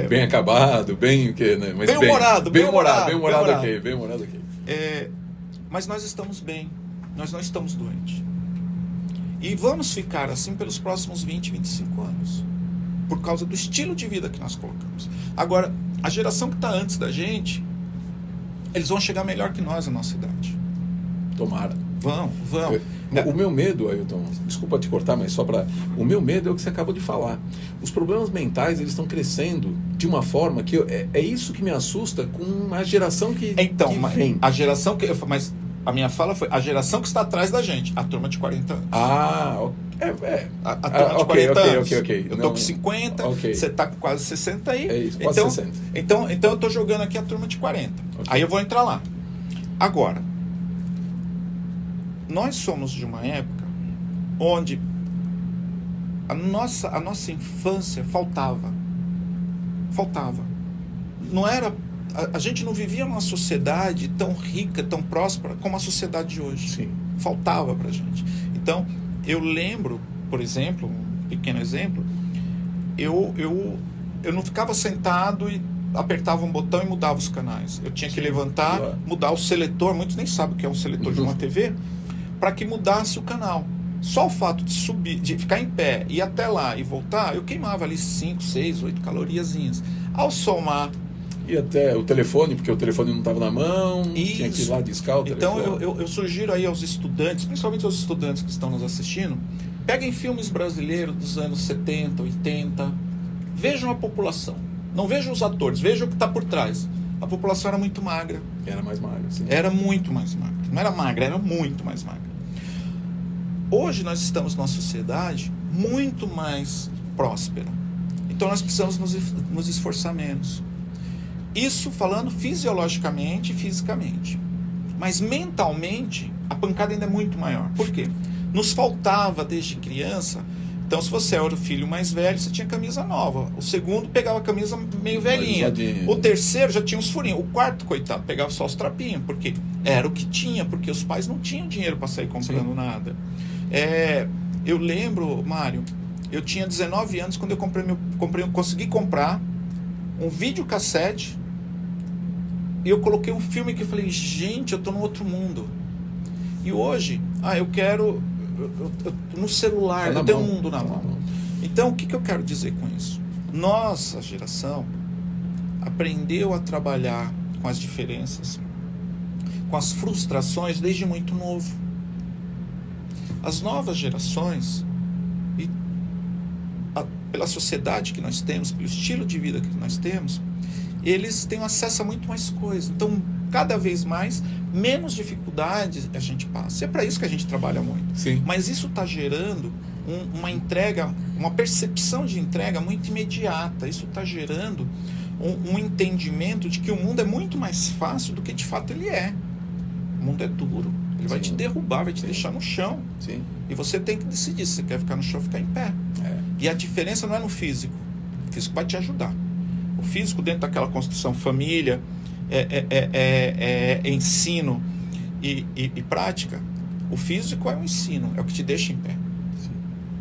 Bem acabado, bem o quê, né? Mas bem humorado, bem humorado aqui. Mas nós estamos bem, nós não estamos doentes. E vamos ficar assim pelos próximos 20, 25 anos, por causa do estilo de vida que nós colocamos. Agora, a geração que está antes da gente, eles vão chegar melhor que nós na nossa idade. Tomara. Vão. O meu medo, Ailton, desculpa te cortar, mas o meu medo é o que você acabou de falar. Os problemas mentais, eles estão crescendo de uma forma que é isso que me assusta com a geração que vem. A geração mas a minha fala foi a geração que está atrás da gente, a turma de 40 anos. A turma de 40 anos. Ok. Eu tô com 50, você está com quase 60 aí. É isso, quase 60. Então eu estou jogando aqui a turma de 40. Okay. Aí eu vou entrar lá. Agora, nós somos de uma época onde a nossa infância faltava. Não era, a gente não vivia numa sociedade tão rica, tão próspera como a sociedade de hoje. Sim. Faltava pra gente. Então, eu lembro, por exemplo, um pequeno exemplo, eu não ficava sentado e apertava um botão e mudava os canais. Eu tinha que levantar, mudar o seletor, muitos nem sabem o que é um seletor de uma TV, para que mudasse o canal. Só o fato de subir, de ficar em pé, ir até lá e voltar, eu queimava ali 5, 6, 8 caloriazinhas. Ao somar... E até o telefone, porque o telefone não estava na mão, tinha que ir lá discar o telefone. Então eu sugiro aí aos estudantes, principalmente aos estudantes que estão nos assistindo, peguem filmes brasileiros dos anos 70, 80, vejam a população. Não vejam os atores, vejam o que está por trás. a população era muito magra. Era mais magra, sim. Era muito mais magra. Não era magra, era muito mais magra. Hoje nós estamos numa sociedade muito mais próspera. Então nós precisamos nos esforçar menos. Isso falando fisiologicamente e fisicamente. Mas mentalmente, a pancada ainda é muito maior. Por quê? Nos faltava desde criança. Então, se você era o filho mais velho, você tinha camisa nova. O segundo pegava a camisa meio velhinha. O terceiro já tinha uns furinhos. O quarto, coitado, pegava só os trapinhos. Porque era o que tinha. Porque os pais não tinham dinheiro para sair comprando nada. Eu lembro, Mário, eu tinha 19 anos quando eu consegui comprar um videocassete. E eu coloquei um filme que eu falei, gente, eu tô num outro mundo. E hoje, eu quero... no celular, eu tenho um mundo na mão. Então, o que eu quero dizer com isso? Nossa geração aprendeu a trabalhar com as diferenças, com as frustrações desde muito novo. As novas gerações, pela sociedade que nós temos, pelo estilo de vida que nós temos, eles têm acesso a muito mais coisas. Então, cada vez mais, menos dificuldades a gente passa. É para isso que a gente trabalha muito. Sim. Mas isso está gerando uma entrega, uma percepção de entrega muito imediata. Isso está gerando um entendimento de que o mundo é muito mais fácil do que de fato ele é. O mundo é duro. Ele vai te derrubar, vai te deixar no chão. Sim. E você tem que decidir se você quer ficar no chão ou ficar em pé. E a diferença não é no físico. O físico vai te ajudar. O físico, dentro daquela construção família, ensino e prática. O físico é um ensino, é o que te deixa em pé. Sim.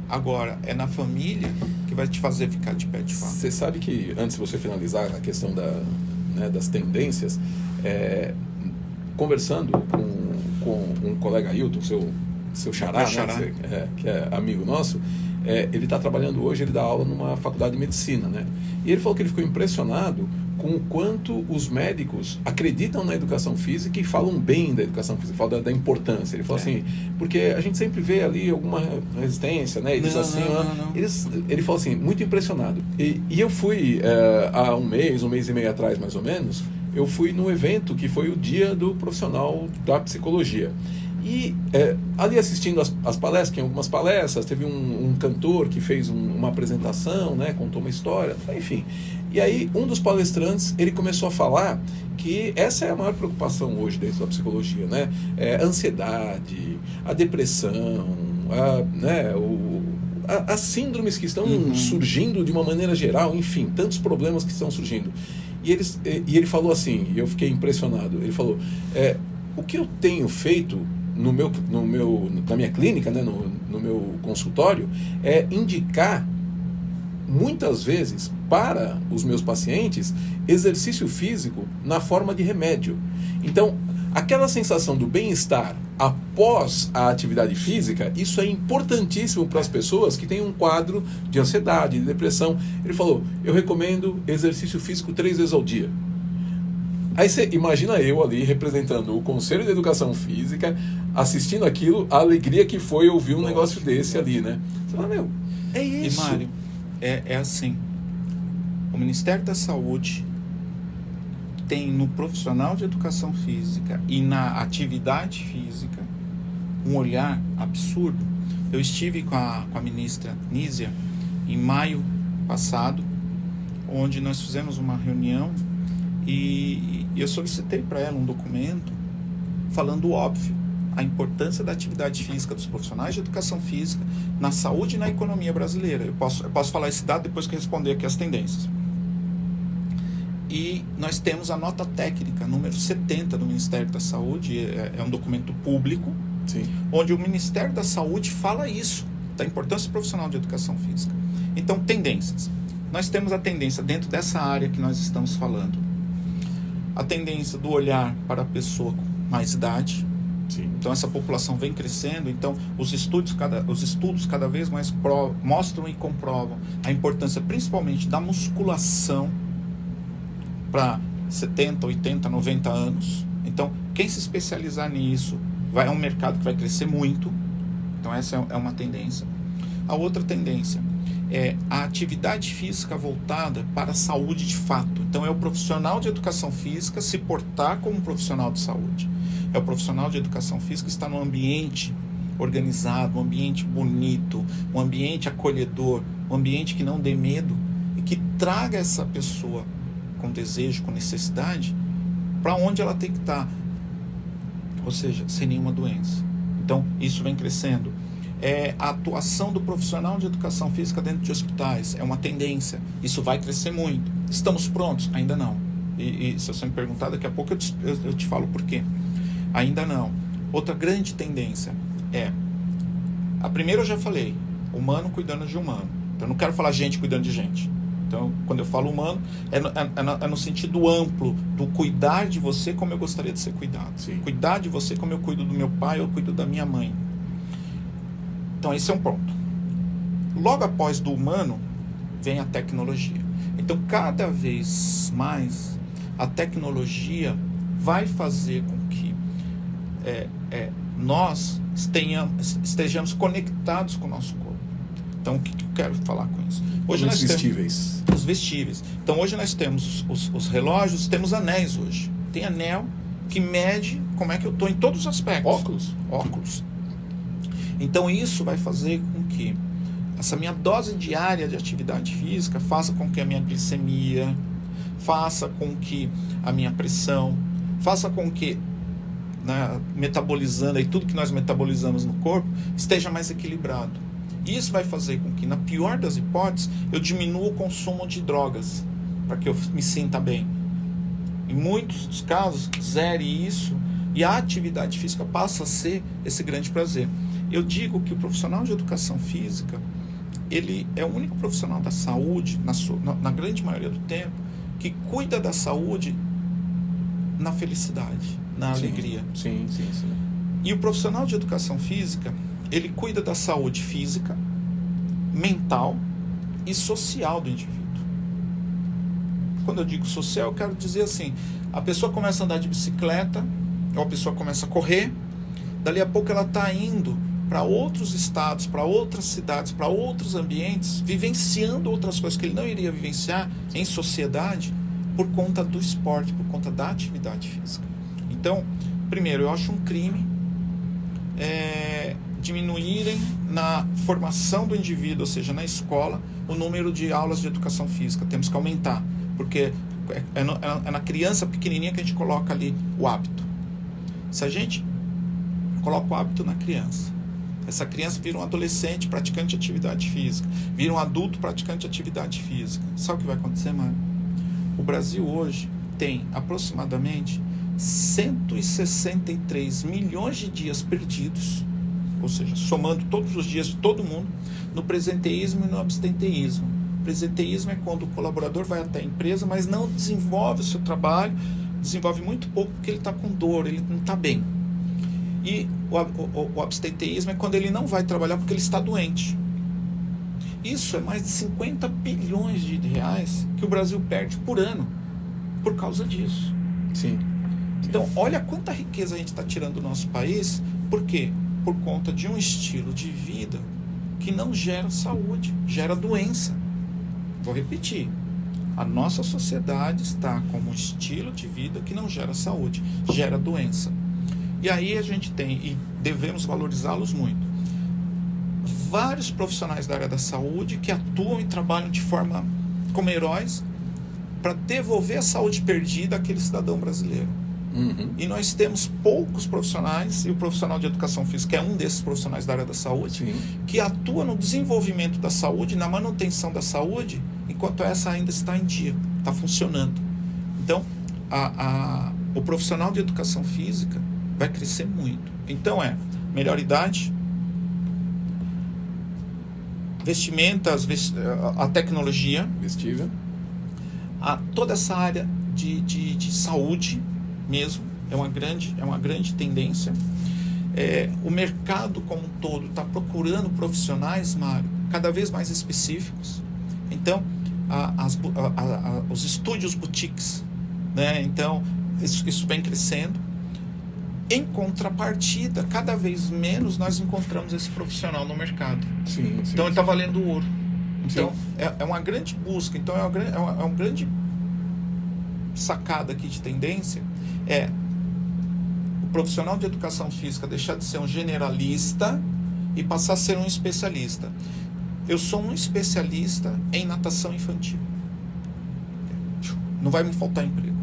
Agora, é na família que vai te fazer ficar de pé de fato. Você sabe que, antes de você finalizar a questão das tendências, conversando com um colega Ailton, seu xará, né, que é amigo nosso, ele está trabalhando hoje, ele dá aula numa faculdade de medicina, né? E ele falou que ele ficou impressionado com o quanto os médicos acreditam na educação física e falam bem da educação física, falam da importância. Ele falou assim, porque a gente sempre vê ali alguma resistência, né? Ele diz assim, ele falou assim, muito impressionado. E eu fui, há um mês e meio atrás, mais ou menos, eu fui num evento que foi o dia do profissional da psicologia. E ali assistindo as palestras, que em algumas palestras, teve um cantor que fez uma apresentação, né, contou uma história, enfim. E aí um dos palestrantes, ele começou a falar que essa é a maior preocupação hoje dentro da psicologia, né? A ansiedade, a depressão, as síndromes que estão surgindo de uma maneira geral, enfim, tantos problemas que estão surgindo. E ele falou assim, e eu fiquei impressionado, ele falou, o que eu tenho feito na minha clínica, né, no meu consultório, é indicar muitas vezes para os meus pacientes exercício físico na forma de remédio. Então, aquela sensação do bem-estar após a atividade física, isso é importantíssimo para as pessoas que têm um quadro de ansiedade, de depressão. Ele falou, eu recomendo exercício físico 3 vezes ao dia. Aí você imagina eu ali representando o Conselho de Educação Física, assistindo aquilo, a alegria que foi ouvir um negócio desse ali, né? Você fala, é isso. E Mário, é assim, o Ministério da Saúde tem no profissional de educação física e na atividade física um olhar absurdo. Eu estive com a ministra Nízia em maio passado, onde nós fizemos uma reunião e eu solicitei para ela um documento falando o óbvio, a importância da atividade física dos profissionais de educação física na saúde e na economia brasileira. Eu posso falar esse dado depois que eu responder aqui as tendências. E nós temos a nota técnica número 70 do Ministério da Saúde, é um documento público, sim, onde o Ministério da Saúde fala isso, da importância profissional de educação física. Então, tendências. Nós temos a tendência dentro dessa área que nós estamos falando. A tendência do olhar para a pessoa com mais idade. Sim. Então, essa população vem crescendo. Então, os estudos cada vez mais mostram e comprovam a importância, principalmente, da musculação para 70, 80, 90 anos. Então, quem se especializar nisso é um mercado que vai crescer muito. Então, essa é uma tendência. A outra tendência a atividade física voltada para a saúde de fato. Então é o profissional de educação física se portar como um profissional de saúde. É o profissional de educação física estar num ambiente organizado, um ambiente bonito, um ambiente acolhedor, um ambiente que não dê medo e que traga essa pessoa com desejo, com necessidade, para onde ela tem que estar. Ou seja, sem nenhuma doença. Então, isso vem crescendo. A atuação do profissional de educação física dentro de hospitais é uma tendência. Isso vai crescer muito. Estamos prontos? Ainda não. E se você me perguntar, daqui a pouco eu te falo por quê. Ainda não. Outra grande tendência a primeira eu já falei, humano cuidando de humano. Então eu não quero falar gente cuidando de gente. Então, quando eu falo humano, é no sentido amplo do cuidar de você como eu gostaria de ser cuidado. Sim. Cuidar de você como eu cuido do meu pai, eu cuido da minha mãe. Então, esse é um ponto. Logo após do humano, vem a tecnologia. Então, cada vez mais, a tecnologia vai fazer com que nós estejamos conectados com o nosso corpo. Então, o que eu quero falar com isso? Hoje os vestíveis. Os vestíveis. Então, hoje nós temos os relógios, temos anéis hoje. Tem anel que mede como é que eu estou em todos os aspectos. Óculos. Então, isso vai fazer com que essa minha dose diária de atividade física faça com que a minha glicemia, faça com que a minha pressão, faça com que, metabolizando aí tudo que nós metabolizamos no corpo, esteja mais equilibrado. Isso vai fazer com que, na pior das hipóteses, eu diminua o consumo de drogas, para que eu me sinta bem. Em muitos dos casos, zere isso e a atividade física passa a ser esse grande prazer. Eu digo que o profissional de educação física, ele é o único profissional da saúde, na grande maioria do tempo, que cuida da saúde na felicidade, na alegria. Sim. E o profissional de educação física, ele cuida da saúde física, mental e social do indivíduo. Quando eu digo social, eu quero dizer assim, a pessoa começa a andar de bicicleta, ou a pessoa começa a correr, dali a pouco ela está indo para outros estados, para outras cidades, para outros ambientes, vivenciando outras coisas que ele não iria vivenciar em sociedade por conta do esporte, por conta da atividade física. Então, primeiro, eu acho um crime diminuírem na formação do indivíduo, ou seja, na escola, o número de aulas de educação física. Temos que aumentar, porque é na criança pequenininha que a gente coloca ali o hábito. Se a gente coloca o hábito na criança, essa criança vira um adolescente praticante de atividade física, vira um adulto praticante de atividade física. Sabe o que vai acontecer, mano? O Brasil hoje tem aproximadamente 163 milhões de dias perdidos, ou seja, somando todos os dias de todo mundo, no presenteísmo e no abstenteísmo. Presenteísmo é quando o colaborador vai até a empresa, mas não desenvolve o seu trabalho, desenvolve muito pouco porque ele está com dor, ele não está bem. E o abstenteísmo é quando ele não vai trabalhar porque ele está doente. Isso é mais de 50 bilhões de reais que o Brasil perde por ano por causa disso. Sim. Então, olha quanta riqueza a gente está tirando do nosso país. Por quê? Por conta de um estilo de vida que não gera saúde, gera doença. Vou repetir. A nossa sociedade está como um estilo de vida que não gera saúde, gera doença. E aí a gente tem, e devemos valorizá-los muito, vários profissionais da área da saúde que atuam e trabalham de forma como heróis para devolver a saúde perdida àquele cidadão brasileiro. Uhum. E nós temos poucos profissionais, e o profissional de educação física é um desses profissionais da área da saúde, Sim. que atua no desenvolvimento da saúde, na manutenção da saúde, enquanto essa ainda está em dia, está funcionando. Então, o profissional de educação física vai crescer muito. Então melhor idade, vestimentas, a tecnologia, Vestível. toda essa área de saúde mesmo, é uma grande tendência. O mercado como um todo está procurando profissionais, Mário, cada vez mais específicos. Então, os estúdios boutiques, né? Então, isso vem crescendo. Em contrapartida, cada vez menos nós encontramos esse profissional no mercado. Sim. Então ele está valendo ouro. Então, é uma grande busca. Então, é uma grande sacada aqui de tendência. O profissional de educação física deixar de ser um generalista e passar a ser um especialista. Eu sou um especialista em natação infantil. Não vai me faltar emprego.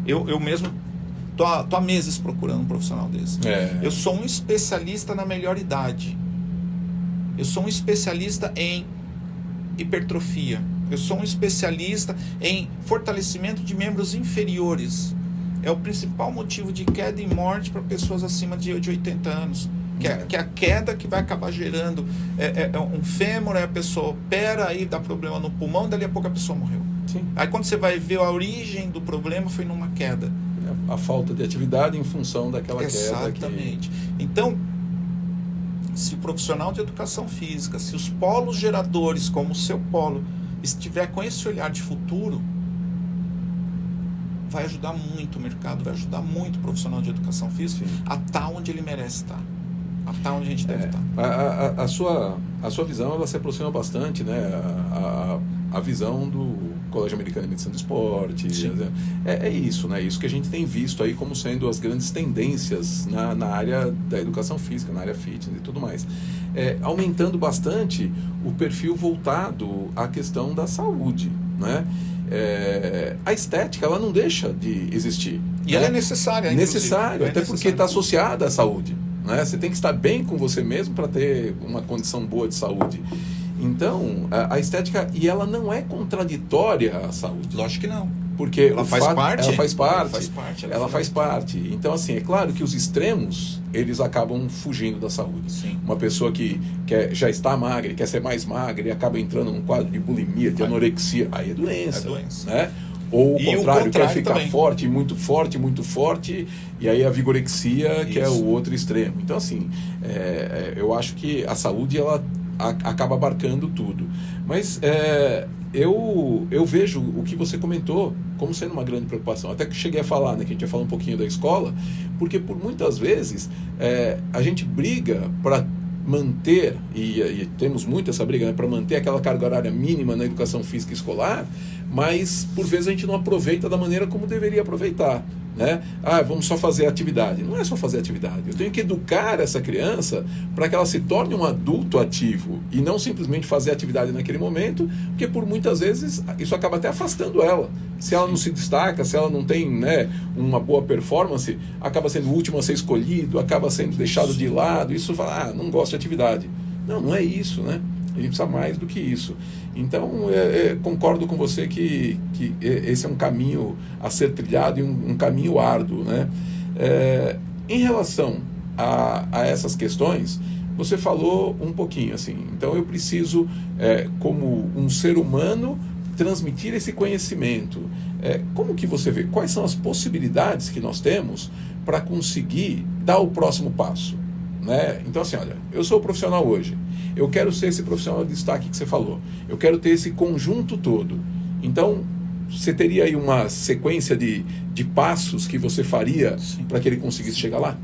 Eu mesmo tô há meses procurando um profissional desse. Eu sou um especialista na melhor idade. Eu sou um especialista em hipertrofia. Eu sou um especialista em fortalecimento de membros inferiores. É o principal motivo de queda e morte para pessoas acima de 80 anos. Que é a queda que vai acabar gerando um fêmur, aí a pessoa opera, aí dá problema no pulmão, dali a pouco a pessoa morreu. Sim. Aí quando você vai ver a origem do problema, foi numa queda. A falta de atividade em função daquela queda. Exatamente. Então, se o profissional de educação física, se os polos geradores, como o seu polo, estiver com esse olhar de futuro, vai ajudar muito o mercado, vai ajudar muito o profissional de educação física a estar onde ele merece estar. A estar onde a gente deve estar. A sua visão, ela se aproxima bastante, né? A visão do Colégio Americano de Medicina do Esporte. É isso, né? Isso que a gente tem visto aí como sendo as grandes tendências na área da educação física, na área fitness e tudo mais. Aumentando bastante o perfil voltado à questão da saúde, né? A estética, ela não deixa de existir. E né? ela é necessária, necessário, até porque está associada à saúde. Né? Você tem que estar bem com você mesmo para ter uma condição boa de saúde. Então, a estética, e ela não é contraditória à saúde. Lógico que não. Porque ela faz parte. Ela faz parte. Então, assim, é claro que os extremos, eles acabam fugindo da saúde. Sim. Uma pessoa que já está magra e quer ser mais magra e acaba entrando num quadro de bulimia, de anorexia, aí é doença. Né? Ou o contrário, quer ficar também. Forte, muito forte, e aí a vigorexia, isso. Que é o outro extremo. Então, assim, eu acho que a saúde, ela acaba abarcando tudo. Mas eu vejo o que você comentou como sendo uma grande preocupação. Até que cheguei a falar, né, que a gente ia falar um pouquinho da escola, porque por muitas vezes a gente briga para manter, e temos muito essa briga, né, para manter aquela carga horária mínima na educação física escolar, mas por vezes a gente não aproveita da maneira como deveria aproveitar. Né? Vamos só fazer atividade. Não é só fazer atividade. Eu tenho que educar essa criança para que ela se torne um adulto ativo e não simplesmente fazer atividade naquele momento, porque por muitas vezes isso acaba até afastando ela. Se ela não se destaca, se ela não tem, né, uma boa performance, acaba sendo o último a ser escolhido, acaba sendo deixado de lado. Isso fala, não gosto de atividade. Não é isso, né? A gente precisa mais do que isso. Então, concordo com você que esse é um caminho a ser trilhado e um caminho árduo. Né? Em relação a essas questões, você falou um pouquinho assim. Então, eu preciso, como um ser humano, transmitir esse conhecimento. Como que você vê? Quais são as possibilidades que nós temos para conseguir dar o próximo passo? Né? Então, assim, olha, eu sou profissional hoje. Eu quero ser esse profissional de destaque que você falou. Eu quero ter esse conjunto todo. Então, você teria aí uma sequência de passos que você faria para que ele conseguisse chegar lá?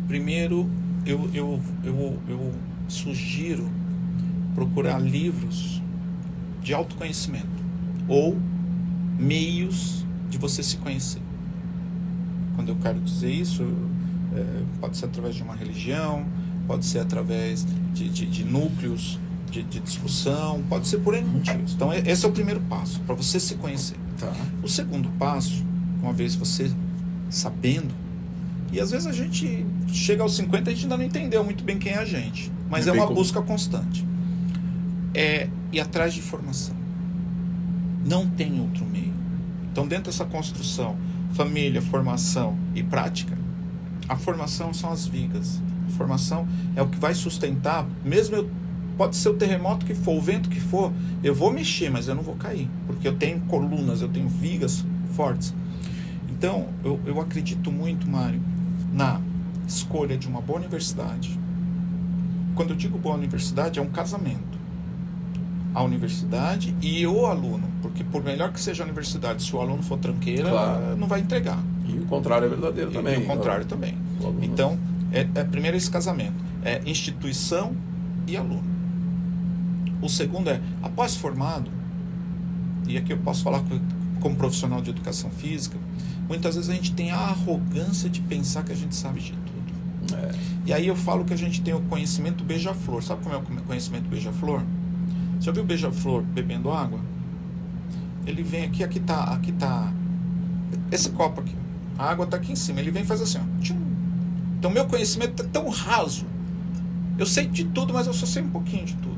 Primeiro, eu sugiro procurar livros de autoconhecimento ou meios de você se conhecer. Quando eu quero dizer isso, pode ser através de uma religião, pode ser através de núcleos de discussão, pode ser por N motivos. Então, esse é o primeiro passo, para você se conhecer. Tá. O segundo passo, uma vez você sabendo, e às vezes a gente chega aos 50 e a gente ainda não entendeu muito bem quem é a gente, mas é uma busca constante. Ir atrás de informação. Não tem outro meio. Então, dentro dessa construção, família, formação e prática, a formação são as vigas. A formação é o que vai sustentar, pode ser o terremoto que for, o vento que for, eu vou mexer, mas eu não vou cair, porque eu tenho colunas, eu tenho vigas fortes. Então, eu acredito muito, Mário, na escolha de uma boa universidade. Quando eu digo boa universidade, é um casamento. A universidade e o aluno, porque por melhor que seja a universidade, se o aluno for tranqueira, claro, não vai entregar. E o contrário é verdadeiro também. E o contrário também. Então, primeiro esse casamento. Instituição e aluno. O segundo é, após formado, e aqui eu posso falar como profissional de educação física, muitas vezes a gente tem a arrogância de pensar que a gente sabe de tudo. E aí eu falo que a gente tem o conhecimento beija-flor. Sabe como é o conhecimento beija-flor? Já viu o beija-flor bebendo água? Ele vem aqui tá esse copo aqui. A água tá aqui em cima. Ele vem e faz assim, ó. Tchum. Então meu conhecimento é tão raso. Eu sei de tudo, mas eu só sei um pouquinho de tudo.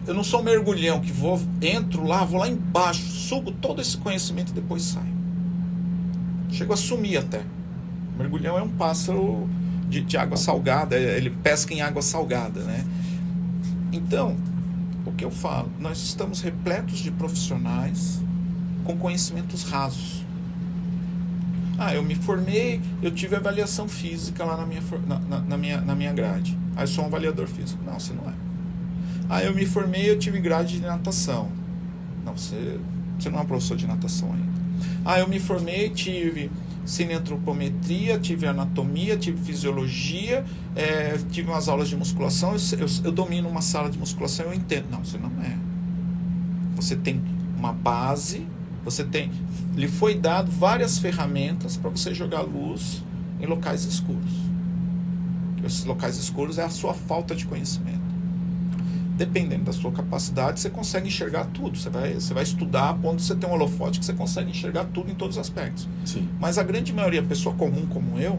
Eu não sou um mergulhão que entro lá, vou lá embaixo, sugo todo esse conhecimento e depois saio. Chego a sumir até. O mergulhão é um pássaro de água salgada, ele pesca em água salgada, né? Então, o que eu falo? Nós estamos repletos de profissionais com conhecimentos rasos. Eu me formei, eu tive avaliação física lá na minha grade. Eu sou um avaliador físico. Não, você não é. Eu me formei, eu tive grade de natação. Não, você não é um professor de natação ainda. Eu me formei, tive cineantropometria, tive anatomia, tive fisiologia, tive umas aulas de musculação, eu domino uma sala de musculação, eu entendo. Não, você não é. Você tem uma base, lhe foi dado várias ferramentas para você jogar luz em locais escuros. Esses locais escuros é a sua falta de conhecimento. Dependendo da sua capacidade, você consegue enxergar tudo. Você vai estudar a ponto de você ter um holofote que você consegue enxergar tudo em todos os aspectos. Sim. Mas a grande maioria, pessoa comum como eu,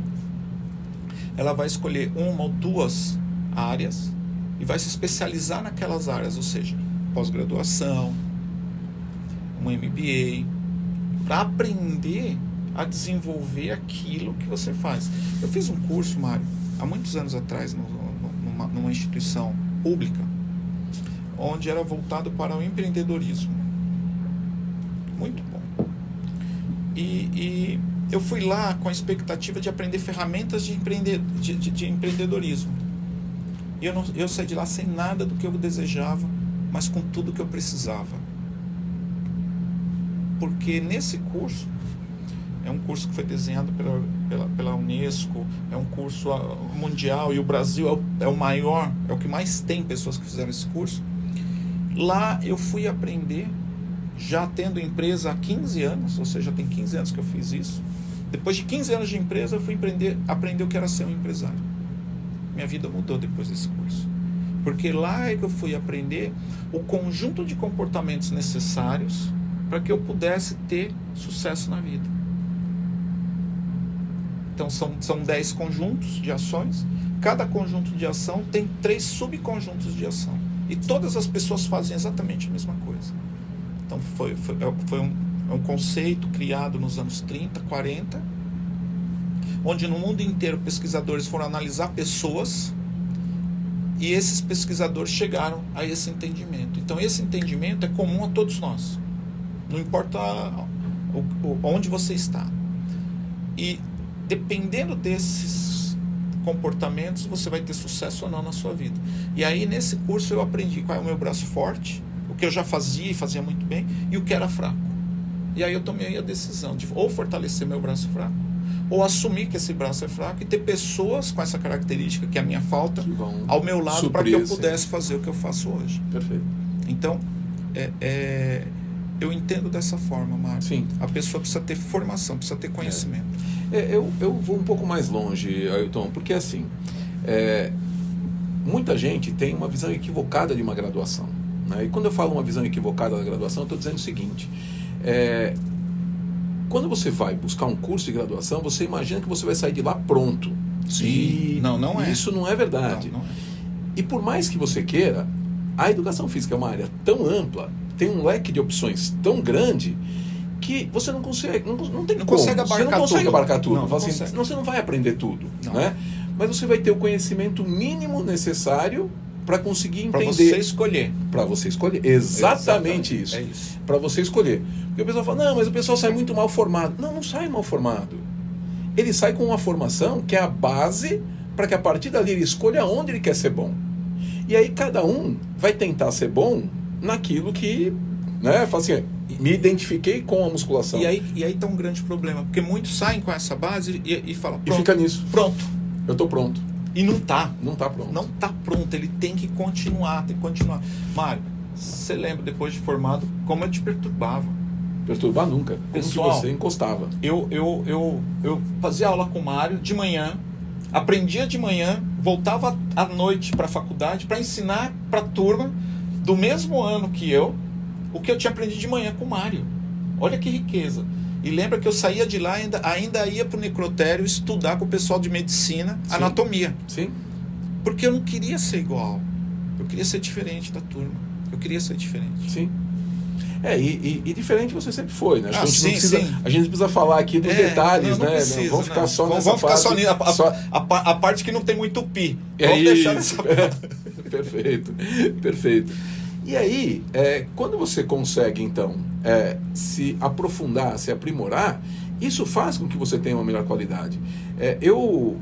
ela vai escolher uma ou duas áreas e vai se especializar naquelas áreas, ou seja, pós-graduação, um MBA, para aprender a desenvolver aquilo que você faz. Eu fiz um curso, Mário, há muitos anos atrás, numa instituição pública, onde era voltado para o empreendedorismo. Muito bom. E eu fui lá com a expectativa de aprender ferramentas de empreendedorismo. E eu saí de lá sem nada do que eu desejava, mas com tudo que eu precisava. Porque nesse curso, é um curso que foi desenhado pela Unesco, é um curso mundial, e o Brasil é o maior, é o que mais tem pessoas que fizeram esse curso. Lá eu fui aprender, já tendo empresa há 15 anos, ou seja, tem 15 anos que eu fiz isso. Depois de 15 anos de empresa, eu fui aprender o que era ser um empresário. Minha vida mudou depois desse curso. Porque lá é que eu fui aprender o conjunto de comportamentos necessários para que eu pudesse ter sucesso na vida. Então são 10 conjuntos de ações. Cada conjunto de ação tem 3 subconjuntos de ação. E todas as pessoas fazem exatamente a mesma coisa. Então foi um conceito criado nos anos 30, 40, onde no mundo inteiro pesquisadores foram analisar pessoas, e esses pesquisadores chegaram a esse entendimento. Então esse entendimento é comum a todos nós. Não importa onde você está. E dependendo desses comportamentos, você vai ter sucesso ou não na sua vida. E aí nesse curso eu aprendi qual é o meu braço forte, o que eu já fazia e fazia muito bem, e o que era fraco. E aí eu tomei a decisão de ou fortalecer meu braço fraco, ou assumir que esse braço é fraco e ter pessoas com essa característica, que é a minha falta, ao meu lado, para que eu pudesse fazer o que eu faço hoje. Perfeito. Então, eu entendo dessa forma, Mário. Sim. A pessoa precisa ter formação, precisa ter conhecimento. Eu vou um pouco mais longe, Ailton, porque assim, muita gente tem uma visão equivocada de uma graduação, né? E quando eu falo uma visão equivocada da graduação, eu estou dizendo o seguinte: quando você vai buscar um curso de graduação, você imagina que você vai sair de lá pronto. Sim. E não é. Isso não é verdade. Não é. E por mais que você queira, a educação física é uma área tão ampla, tem um leque de opções tão grande, que você não consegue, não tem como. Consegue abarcar você não consegue abarcar tudo. Não, assim, consegue. Senão você não vai aprender tudo. Não. Né? Mas você vai ter o conhecimento mínimo necessário para conseguir entender. Para você escolher. Para você escolher. Exatamente isso. É isso. Para você escolher. Porque o pessoal fala, não, mas o pessoal sai muito mal formado. Não sai mal formado. Ele sai com uma formação que é a base para que a partir dali ele escolha onde ele quer ser bom. E aí cada um vai tentar ser bom naquilo que, né, fala assim, me identifiquei com a musculação. E aí tá um grande problema, porque muitos saem com essa base e falam, pronto, e fica nisso. Pronto. Eu tô pronto. E não tá. Não tá pronto. Não tá pronto, ele tem que continuar, Mário, Você lembra, depois de formado, como eu te perturbava? Perturbar nunca. Como Pessoal, que você encostava. Eu fazia aula com o Mário de manhã, aprendia de manhã, voltava à noite para a faculdade para ensinar para a turma do mesmo ano que eu, o que eu tinha aprendido de manhã com o Mário. Olha que riqueza. E lembra que eu saía de lá, ainda ia para o necrotério estudar com o pessoal de medicina, Sim. anatomia. Sim. Porque eu não queria ser igual. Eu queria ser diferente da turma. Eu queria ser diferente. Sim. E diferente você sempre foi, né? Acho que sim. a gente precisa falar aqui dos detalhes, não né? Precisa, vamos ficar só nessa vamos ficar parte. só a parte que não tem muito pi. É Vamos deixar isso. nessa parte. Perfeito, perfeito. E aí, quando você consegue, então, se aprofundar, se aprimorar, isso faz com que você tenha uma melhor qualidade. Eu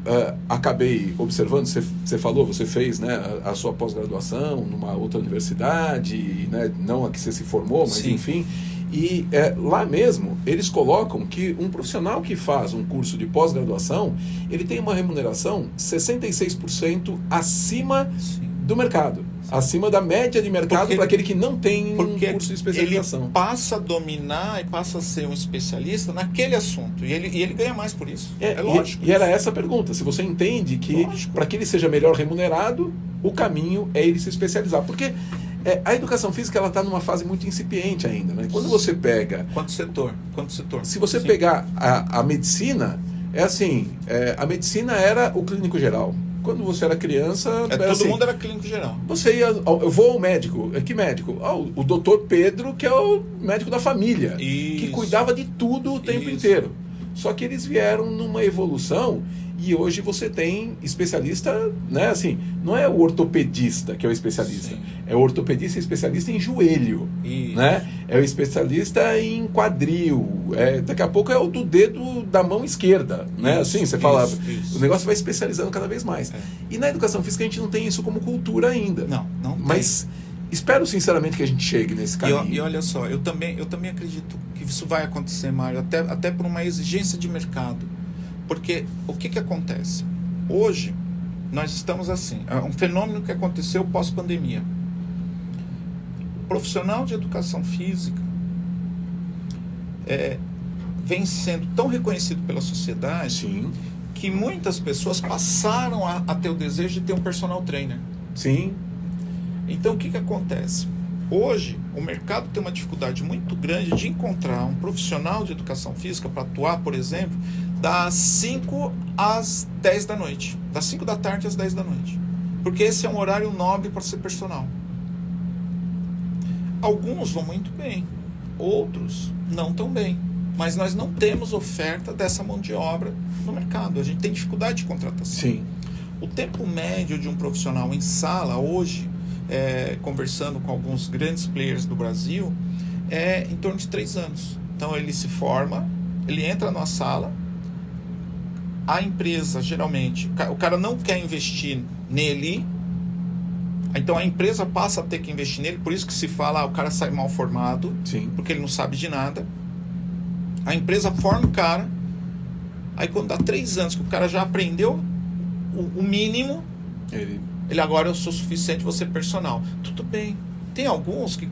acabei observando, você falou, você fez, né, a sua pós-graduação numa outra universidade, né, não a que você se formou, mas Sim. enfim. E lá mesmo, eles colocam que um profissional que faz um curso de pós-graduação, ele tem uma remuneração 66% acima Sim. do mercado. Acima da média de mercado para aquele que não tem um Porque curso de especialização. ele passa a dominar e passa a ser um especialista naquele assunto. E ele ganha mais por isso. É lógico. E era essa a pergunta. Se você entende que para que ele seja melhor remunerado, o caminho é ele se especializar. Porque a educação física ela está numa fase muito incipiente ainda. Né? Quando você pega... Quanto setor? Se você Sim. pegar a medicina, a medicina era o clínico geral. Quando você era criança... todo assim, mundo era clínico geral. Você ia... Eu vou ao médico. Que médico? O doutor Pedro, que é o médico da família. Isso. Que cuidava de tudo o tempo inteiro. Só que eles vieram numa evolução e hoje você tem especialista, né? Assim, não é o ortopedista que é o especialista. Sim. É o ortopedista especialista em joelho. Isso. Né? É o especialista em quadril. Daqui a pouco é o do dedo da mão esquerda. Né? Isso, Assim, você fala... isso. O negócio vai especializando cada vez mais. E na educação física a gente não tem isso como cultura ainda. Não tem. Mas espero sinceramente que a gente chegue nesse caminho. E olha só, eu também acredito que isso vai acontecer, Mário, até por uma exigência de mercado. Porque o que acontece? Hoje, nós estamos assim, é um fenômeno que aconteceu pós-pandemia. O profissional de educação física vem sendo tão reconhecido pela sociedade. Sim. Que muitas pessoas passaram a ter o desejo de ter um personal trainer. Sim. Então, o que acontece? Hoje, o mercado tem uma dificuldade muito grande de encontrar um profissional de educação física para atuar, por exemplo, das 5 às 10 da noite. Das 5 da tarde às 10 da noite. Porque esse é um horário nobre para ser personal. Alguns vão muito bem, outros não tão bem. Mas nós não temos oferta dessa mão de obra no mercado. A gente tem dificuldade de contratação. Sim. O tempo médio de um profissional em sala hoje, conversando com alguns grandes players do Brasil, é em torno de 3 anos. Então ele se forma, ele entra numa sala, a empresa geralmente, o cara não quer investir nele, então a empresa passa a ter que investir nele, por isso que se fala, o cara sai mal formado, Sim. porque ele não sabe de nada. A empresa forma o cara, aí quando dá 3 anos que o cara já aprendeu o mínimo, ele agora eu sou suficiente, vou ser personal. Tudo bem. Tem alguns que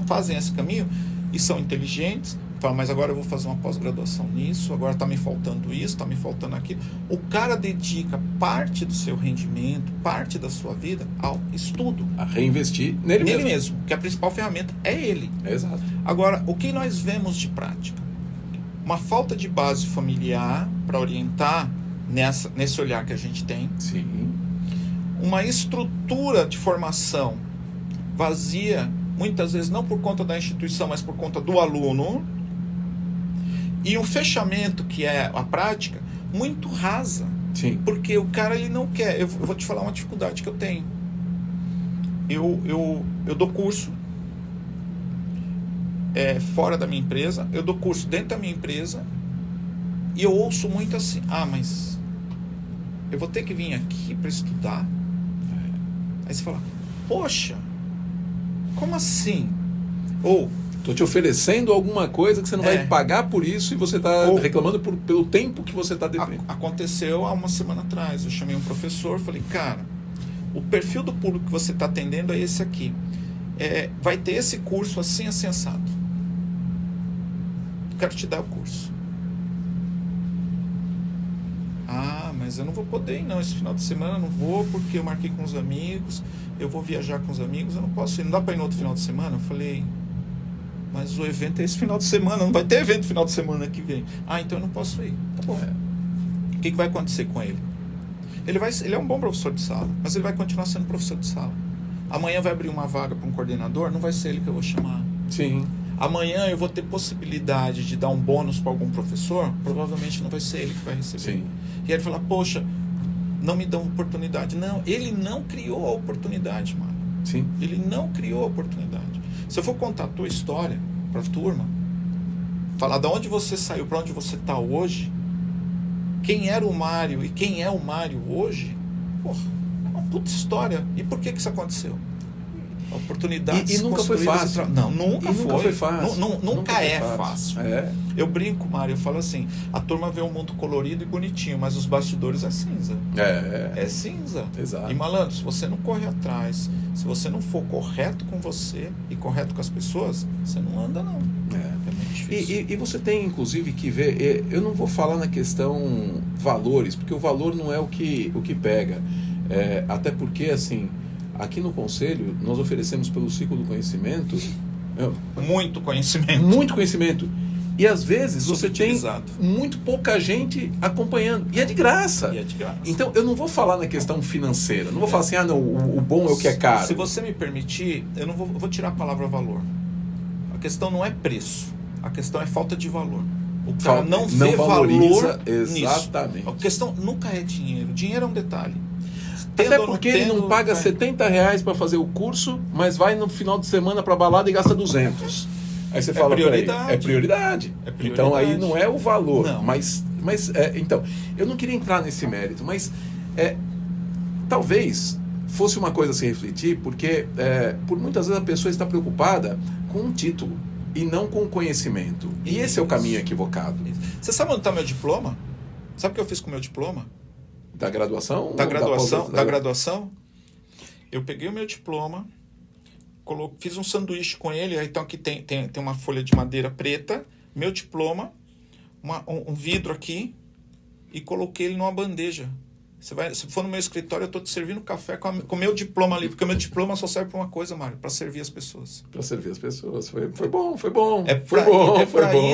fazem esse caminho e são inteligentes, falam, mas agora eu vou fazer uma pós-graduação nisso, agora está me faltando isso, está me faltando aquilo. O cara dedica parte do seu rendimento, parte da sua vida ao estudo. A reinvestir nele mesmo, que a principal ferramenta é ele. Exato. Agora, o que nós vemos de prática? Uma falta de base familiar para orientar nesse olhar que a gente tem. Sim. Uma estrutura de formação vazia, muitas vezes não por conta da instituição, mas por conta do aluno. E um fechamento, que é a prática, muito rasa. Sim. Porque o cara ele não quer. Eu vou te falar uma dificuldade que eu tenho. Eu dou curso fora da minha empresa, eu dou curso dentro da minha empresa e eu ouço muito assim, mas eu vou ter que vir aqui para estudar? Aí você fala, poxa, como assim? Ou estou te oferecendo alguma coisa que você não vai pagar por isso e você está reclamando pelo tempo que você está devendo. Aconteceu há uma semana atrás, eu chamei um professor, falei, cara, o perfil do público que você está atendendo é esse aqui. vai ter esse curso assim, assim, assado. Quero te dar o curso. Ah, mas eu não vou poder ir não, esse final de semana eu não vou, porque eu marquei com os amigos, eu vou viajar com os amigos, eu não posso ir, não dá para ir no outro final de semana? Eu falei, mas o evento é esse final de semana, não vai ter evento final de semana que vem. Ah, então eu não posso ir. Tá bom. O que vai acontecer com ele? Ele é um bom professor de sala, mas ele vai continuar sendo professor de sala. Amanhã vai abrir uma vaga para um coordenador, não vai ser ele que eu vou chamar. Sim. Amanhã eu vou ter possibilidade de dar um bônus para algum professor, provavelmente não vai ser ele que vai receber. Sim. E aí ele fala, poxa, não me dão oportunidade. Não, ele não criou a oportunidade, mano. Sim. Ele não criou a oportunidade. Se eu for contar a tua história para a turma, falar de onde você saiu, para onde você está hoje, quem era o Mário e quem é o Mário hoje, porra, uma puta história. E por que isso aconteceu? Oportunidades e nunca foi fácil. Não, nunca foi. Nunca foi fácil. Nunca é fácil. É. Eu brinco, Mário, eu falo assim, a turma vê um mundo colorido e bonitinho, mas os bastidores é cinza. É cinza. Exato. E malandro, se você não correr atrás, se você não for correto com você e correto com as pessoas, você não anda não. É muito difícil. E você tem inclusive que ver, eu não vou falar na questão valores, porque o valor não é o que pega. Até porque assim, aqui no Conselho, nós oferecemos pelo ciclo do conhecimento... Muito conhecimento. Muito conhecimento. E às vezes você tem muito pouca gente acompanhando. E é de graça. Então eu não vou falar na questão financeira. Não vou falar assim, não, o bom é o que é caro. Se você me permitir, eu não vou tirar a palavra valor. A questão não é preço. A questão é falta de valor. O cara não vê valor exatamente. Nisso. A questão nunca é dinheiro. Dinheiro é um detalhe. Até porque ele não paga R$70 para fazer o curso, mas vai no final de semana para balada e gasta 200. Aí você fala, prioridade. É prioridade. Então aí não é o valor. Não. Mas então, eu não queria entrar nesse mérito, mas talvez fosse uma coisa a se refletir, porque por muitas vezes a pessoa está preocupada com um título e não com o conhecimento. E esse é o caminho equivocado. Você sabe onde está meu diploma? Sabe o que eu fiz com o meu diploma? Da graduação? Da graduação. Eu peguei o meu diploma, fiz um sanduíche com ele, então aqui tem uma folha de madeira preta, meu diploma, um vidro aqui, e coloquei ele numa bandeja. Se for no meu escritório, eu estou te servindo café com o meu diploma ali, porque o meu diploma só serve para uma coisa, Mário, para servir as pessoas. Para servir as pessoas. Foi bom. Foi bom.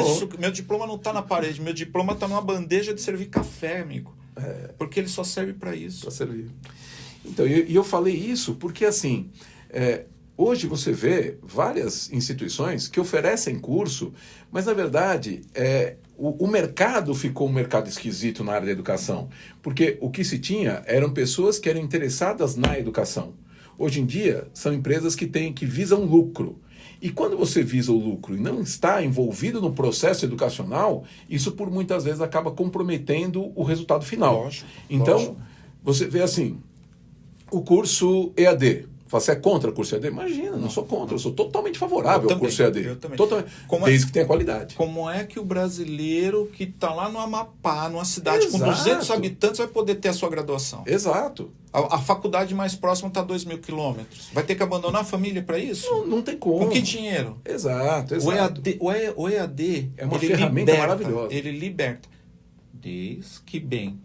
Isso. Meu diploma não está na parede, meu diploma está numa bandeja de servir café, amigo. Porque ele só serve para isso. Para servir. Então, e eu falei isso porque, assim, hoje você vê várias instituições que oferecem curso, mas, na verdade, o mercado ficou um mercado esquisito na área da educação. Porque o que se tinha eram pessoas que eram interessadas na educação. Hoje em dia, são empresas que visam lucro. E quando você visa o lucro e não está envolvido no processo educacional, isso por muitas vezes acaba comprometendo o resultado final. Lógico. Você vê assim, o curso EAD. Você é contra o curso EAD? Imagina, não sou contra, eu sou totalmente favorável ao curso EAD. Eu também. Desde que tenha qualidade. Como é que o brasileiro que está lá no Amapá, numa cidade com 200 habitantes, vai poder ter a sua graduação? Exato. A faculdade mais próxima está a 2.000 quilômetros. Vai ter que abandonar a família para isso? Não tem como. Com que dinheiro? Exato. O EAD é uma ferramenta maravilhosa. Ele liberta. Desde que bem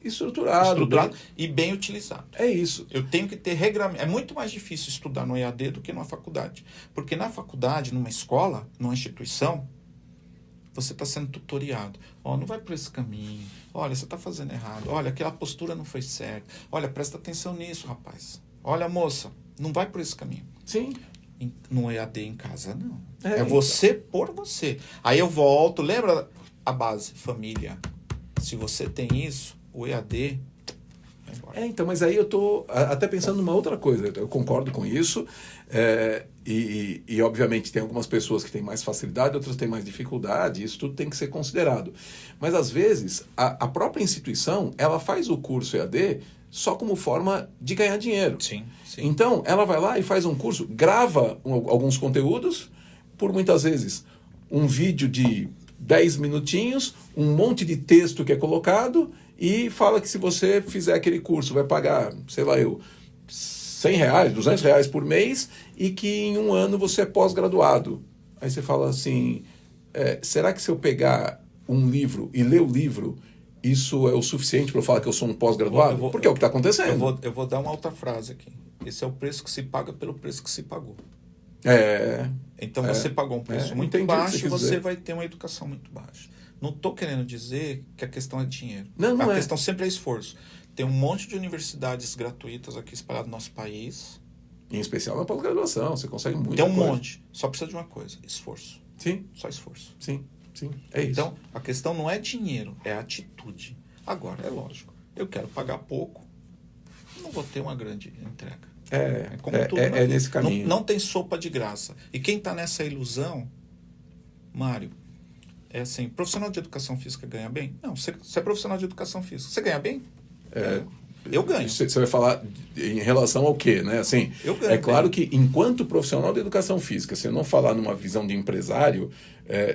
estruturado e bem utilizado. É isso. Eu tenho que ter regramento. É muito mais difícil estudar no EAD do que numa faculdade. Porque na faculdade, numa escola, numa instituição, você está sendo tutoriado. Não vai por esse caminho. Olha, você está fazendo errado. Olha, aquela postura não foi certa. Olha, presta atenção nisso, rapaz. Olha, moça, não vai por esse caminho. Sim. No EAD em casa, não. É você por você. Aí eu volto, lembra a base, família. Se você tem isso, o EAD vai embora. Então, mas aí eu estou até pensando numa outra coisa. Eu concordo com isso. E obviamente tem algumas pessoas que têm mais facilidade, outras têm mais dificuldade. Isso tudo tem que ser considerado. Mas às vezes a própria instituição ela faz o curso EAD só como forma de ganhar dinheiro. Sim. Então ela vai lá e faz um curso, grava alguns conteúdos, por muitas vezes um vídeo de 10 minutinhos, um monte de texto que é colocado e fala que se você fizer aquele curso vai pagar, sei lá, R$100, R$200 por mês e que em um ano você é pós-graduado. Aí você fala assim, será que se eu pegar um livro e ler o livro, isso é o suficiente para eu falar que eu sou um pós-graduado? Porque é o que está acontecendo. Eu vou dar uma outra frase aqui. Esse é o preço que se paga pelo preço que se pagou. Então você pagou um preço muito baixo, você vai ter uma educação muito baixa. Não estou querendo dizer que a questão é dinheiro. A questão sempre é esforço. Tem um monte de universidades gratuitas aqui espalhadas no nosso país. Em especial na pós-graduação, você consegue muito. Tem um monte. Só precisa de uma coisa, esforço. Sim. Só esforço. Sim, é isso. Então, a questão não é dinheiro, é atitude. Agora, é lógico, eu quero pagar pouco, não vou ter uma grande entrega. É nesse caminho. Não tem sopa de graça. E quem está nessa ilusão, Mário, é assim, profissional de educação física ganha bem? Não, você é profissional de educação física. Você ganha bem? Eu ganho. Você vai falar em relação ao quê, né? Assim, eu ganho. É claro que enquanto profissional de educação física, se eu não falar numa visão de empresário,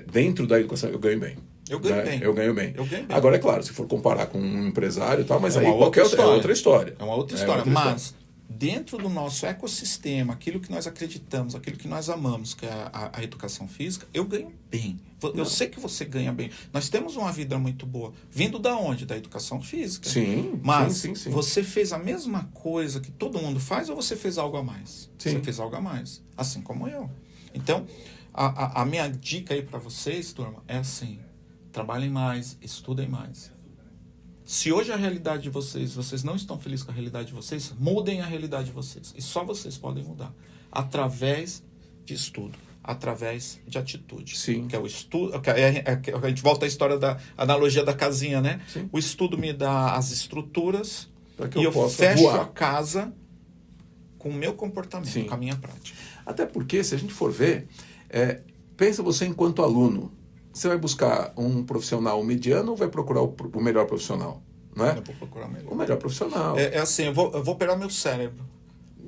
dentro da educação eu ganho bem. Eu ganho bem. Eu ganho bem. Agora, é claro, se for comparar com um empresário e tal, mas aí é outra história. É uma outra história. Mas dentro do nosso ecossistema, aquilo que nós acreditamos, aquilo que nós amamos, que é a educação física, eu ganho bem. Eu sei que você ganha bem. Nós temos uma vida muito boa. Vindo da onde? Da educação física. Sim. Mas sim. você fez a mesma coisa que todo mundo faz ou você fez algo a mais? Sim. Você fez algo a mais. Assim como eu. Então, a minha dica aí para vocês, turma, é assim: trabalhem mais, estudem mais. Se hoje a realidade de vocês não estão felizes com a realidade de vocês, mudem a realidade de vocês. E só vocês podem mudar. Através de estudo, através de atitude. Sim. Que é o estudo. A gente volta à história da analogia da casinha, né? Sim. O estudo me dá as estruturas que e eu fecho voar. a casa com o meu comportamento, Sim. com a minha prática. Até porque, se a gente for ver, pensa você enquanto aluno. Você vai buscar um profissional mediano ou vai procurar o melhor profissional? Não é? Eu vou procurar o melhor profissional. É assim, eu vou operar meu cérebro.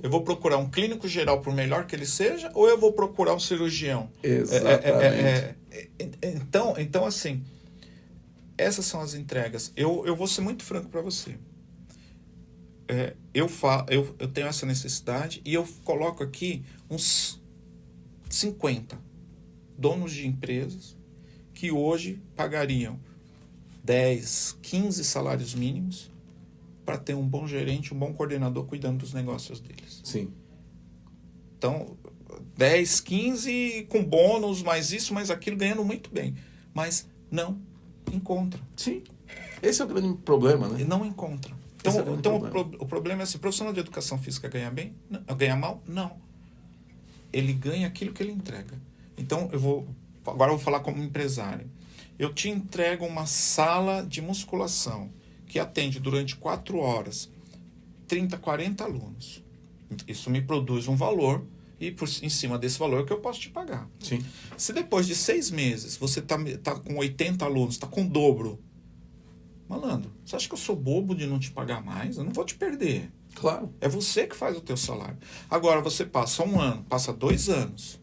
Eu vou procurar um clínico geral, por melhor que ele seja, ou eu vou procurar um cirurgião? Exatamente. Então, assim, essas são as entregas. Eu vou ser muito franco para você. Eu tenho essa necessidade e eu coloco aqui uns 50 donos de empresas que hoje pagariam 10, 15 salários mínimos para ter um bom gerente, um bom coordenador cuidando dos negócios deles. Sim. Então, 10, 15 com bônus, mais isso, mais aquilo, ganhando muito bem. Mas não encontra. Sim. Esse é o grande problema, né? E não encontra. Então o problema é assim: o profissional de educação física ganha bem? Não. Ganha mal? Não. Ele ganha aquilo que ele entrega. Então, agora eu vou falar como empresário. Eu te entrego uma sala de musculação que atende durante 4 horas 30, 40 alunos. Isso me produz um valor e em cima desse valor que eu posso te pagar. Sim. Se depois de 6 meses você tá com 80 alunos, está com o dobro, malandro, você acha que eu sou bobo de não te pagar mais? Eu não vou te perder. Claro. É você que faz o teu salário. Agora você passa 1 ano, passa 2 anos.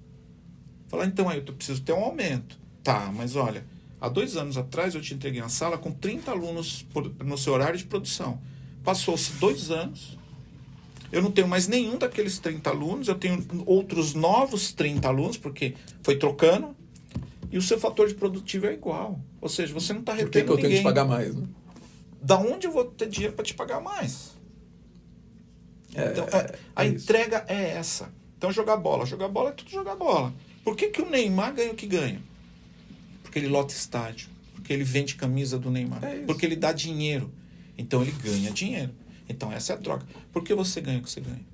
Fala, então aí eu preciso ter um aumento. Tá, mas olha, há 2 anos atrás eu te entreguei uma sala com 30 alunos no seu horário de produção. Passou-se 2 anos, eu não tenho mais nenhum daqueles 30 alunos, eu tenho outros novos 30 alunos, porque foi trocando, e o seu fator de produtivo é igual. Ou seja, você não está retendo ninguém. Por que eu tenho que pagar mais, né? Da onde eu vou ter dinheiro para te pagar mais? Então, a entrega é essa. Então, jogar bola é tudo jogar bola. Por que o Neymar ganha o que ganha? Porque ele lota estádio. Porque ele vende camisa do Neymar. Porque ele dá dinheiro. Então ele ganha dinheiro. Então essa é a troca. Por que você ganha o que você ganha?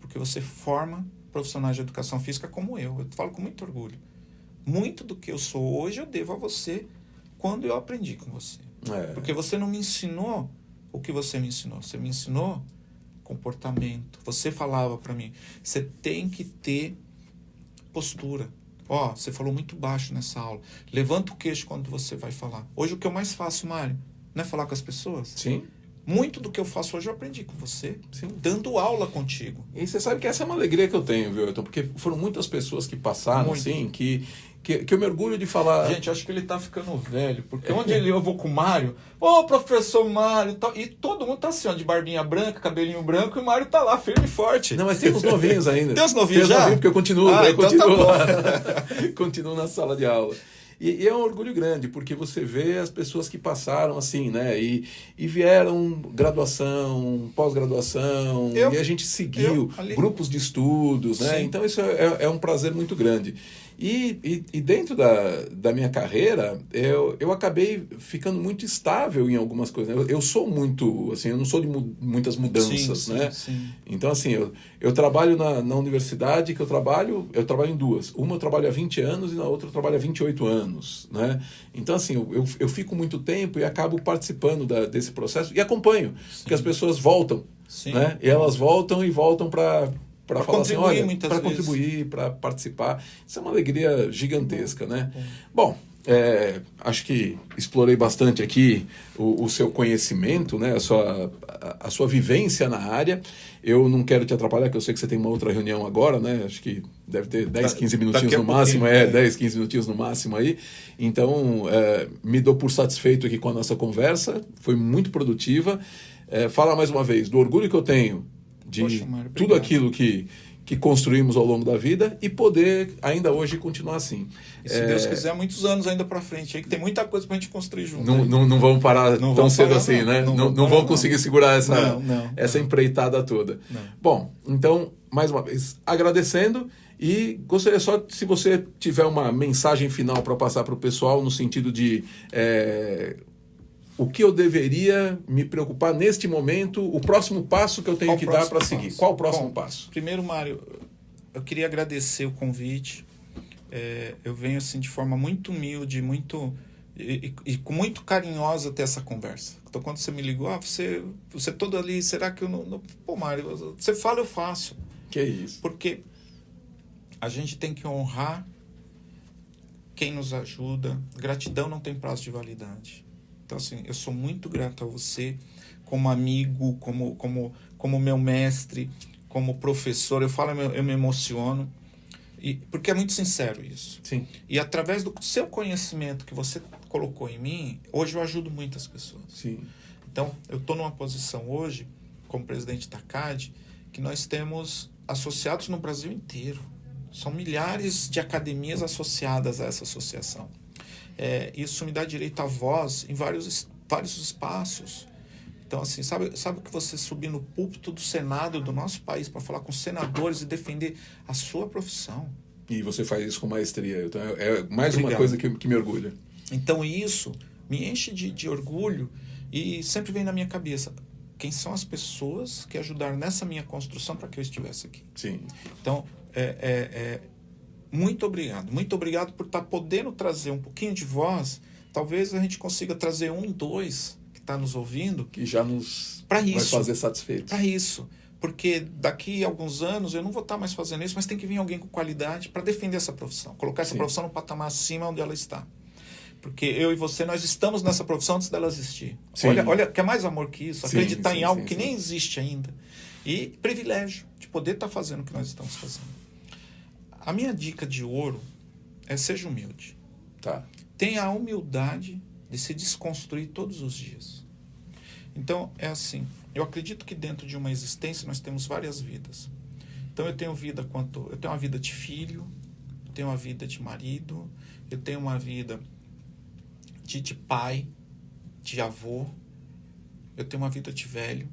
Porque você forma profissionais de educação física como eu. Eu falo com muito orgulho. Muito do que eu sou hoje eu devo a você quando eu aprendi com você. Porque você não me ensinou o que você me ensinou. Você me ensinou comportamento. Você falava para mim, você tem que ter postura. Você falou muito baixo nessa aula. Levanta o queixo quando você vai falar. Hoje o que eu mais faço, Mário, não é falar com as pessoas? Sim. Muito do que eu faço hoje eu aprendi com você, Sim. dando aula contigo. E você sabe que essa é uma alegria que eu tenho, viu, Ailton? Porque foram muitas pessoas que passaram, Muito. assim, que eu me orgulho de falar... Gente, acho que ele tá ficando velho, porque onde eu vou com o Mário, professor Mário, tal, e todo mundo tá assim, ó, de barbinha branca, cabelinho branco, e o Mário tá lá, firme e forte. Não, mas tem uns novinhos ainda. Tem uns novinhos já? Porque eu continuo, então continuo tá lá. Continuo na sala de aula. E é um orgulho grande, porque você vê as pessoas que passaram assim, né? E vieram graduação, pós-graduação, e a gente seguiu grupos de estudos, né? Sim. Então isso é um prazer muito grande. E dentro da minha carreira, eu acabei ficando muito estável em algumas coisas. Eu sou muito, assim, eu não sou de muitas mudanças, né? Sim. Então, assim, eu trabalho na universidade que eu trabalho em duas. Uma eu trabalho há 20 anos e na outra eu trabalho há 28 anos, né? Então, assim, eu fico muito tempo e acabo participando desse processo e acompanho, porque as pessoas voltam, né? E elas voltam para falar assim, olha, para contribuir, para participar. Isso é uma alegria gigantesca, né? Bom, acho que explorei bastante aqui o seu conhecimento, né? A sua vivência na área. Eu não quero te atrapalhar, porque eu sei que você tem uma outra reunião agora, né? Acho que deve ter 10, 15 minutinhos no máximo. 10, 15 minutinhos no máximo aí. Então, me dou por satisfeito aqui com a nossa conversa. Foi muito produtiva. Falar mais uma vez do orgulho que eu tenho de Mário, tudo aquilo que construímos ao longo da vida e poder ainda hoje continuar assim. E se Deus quiser, muitos anos ainda para frente, aí que tem muita coisa para a gente construir junto. Não vamos parar tão cedo assim, né? Não vamos conseguir segurar essa empreitada toda. Não. Bom, então, mais uma vez, agradecendo e gostaria só, se você tiver uma mensagem final para passar para o pessoal no sentido de... o que eu deveria me preocupar neste momento, o próximo passo que eu tenho que dar para seguir. Qual o próximo passo? Primeiro, Mário, eu queria agradecer o convite. Eu venho assim de forma muito humilde, e muito carinhosa ter essa conversa. Então, quando você me ligou, você todo ali, será que eu não... Pô, Mário, você fala, eu faço. Que isso. Porque a gente tem que honrar quem nos ajuda. Gratidão não tem prazo de validade. Então, assim, eu sou muito grato a você, como amigo, como meu mestre, como professor. Eu falo, eu me emociono, porque é muito sincero isso. Sim. E através do seu conhecimento que você colocou em mim, hoje eu ajudo muitas pessoas. Sim. Então, eu estou numa posição hoje, como presidente da CAD, que nós temos associados no Brasil inteiro. São milhares de academias associadas a essa associação. Isso me dá direito à voz em vários espaços. Então, assim, sabe que você subir no púlpito do Senado do nosso país para falar com senadores e defender a sua profissão. E você faz isso com maestria. Então, é mais Obrigado. Uma coisa que me orgulha. Então, isso me enche de orgulho e sempre vem na minha cabeça quem são as pessoas que ajudaram nessa minha construção para que eu estivesse aqui. Sim. Então, muito obrigado. Muito obrigado por estar podendo trazer um pouquinho de voz. Talvez a gente consiga trazer 1, 2 que está nos ouvindo. Que já nos vai fazer satisfeitos. Para isso. Porque daqui a alguns anos eu não vou estar mais fazendo isso, mas tem que vir alguém com qualidade para defender essa profissão. Colocar essa profissão no patamar acima onde ela está. Porque eu e você, nós estamos nessa profissão antes dela existir. Olha, quer mais amor que isso? Acreditar em algo que nem existe ainda. E privilégio de poder estar fazendo o que nós estamos fazendo. A minha dica de ouro é seja humilde. Tá. Tenha a humildade de se desconstruir todos os dias. Então, é assim, eu acredito que dentro de uma existência nós temos várias vidas. Então, eu tenho uma vida de filho, eu tenho uma vida de marido, eu tenho uma vida de pai, de avô, eu tenho uma vida de velho.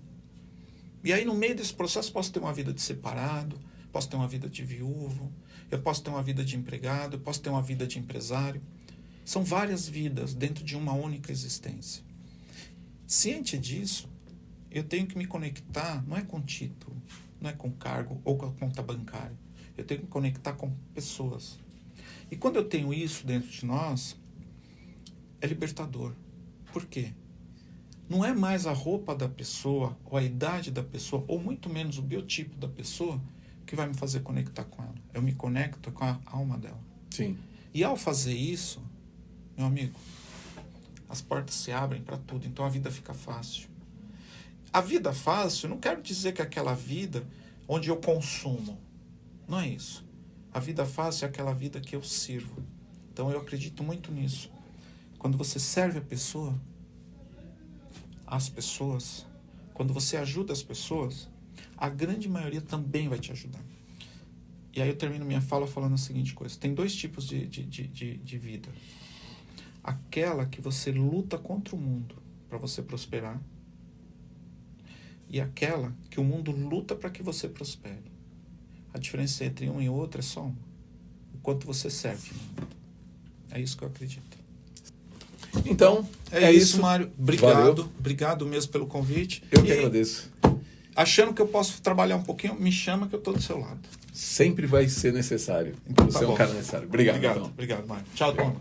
E aí, no meio desse processo, posso ter uma vida de separado, posso ter uma vida de viúvo, eu posso ter uma vida de empregado, eu posso ter uma vida de empresário. São várias vidas dentro de uma única existência. Ciente disso, eu tenho que me conectar, não é com título, não é com cargo ou com a conta bancária. Eu tenho que me conectar com pessoas. E quando eu tenho isso dentro de nós, é libertador. Por quê? Não é mais a roupa da pessoa, ou a idade da pessoa, ou muito menos o biotipo da pessoa que vai me fazer conectar com ela. Eu me conecto com a alma dela. Sim. E ao fazer isso, meu amigo, as portas se abrem para tudo, então a vida fica fácil. a vida fácil, não quero dizer que é aquela vida onde eu consumo. Não é isso. A vida fácil é aquela vida que eu sirvo. Então eu acredito muito nisso. Quando você serve as pessoas, quando você ajuda as pessoas, a grande maioria também vai te ajudar. E aí eu termino minha fala falando a seguinte coisa. Tem dois tipos de vida. Aquela que você luta contra o mundo para você prosperar. E aquela que o mundo luta para que você prospere. A diferença entre um e outro é só uma. O quanto você serve. É isso que eu acredito. Então, é isso, Mário. Obrigado. Valeu. Obrigado mesmo pelo convite. Eu que agradeço. Achando que eu posso trabalhar um pouquinho, me chama que eu estou do seu lado. Sempre vai ser necessário. Então, Você é um cara necessário. Obrigado, então. Obrigado, Mário. Tchau, turma.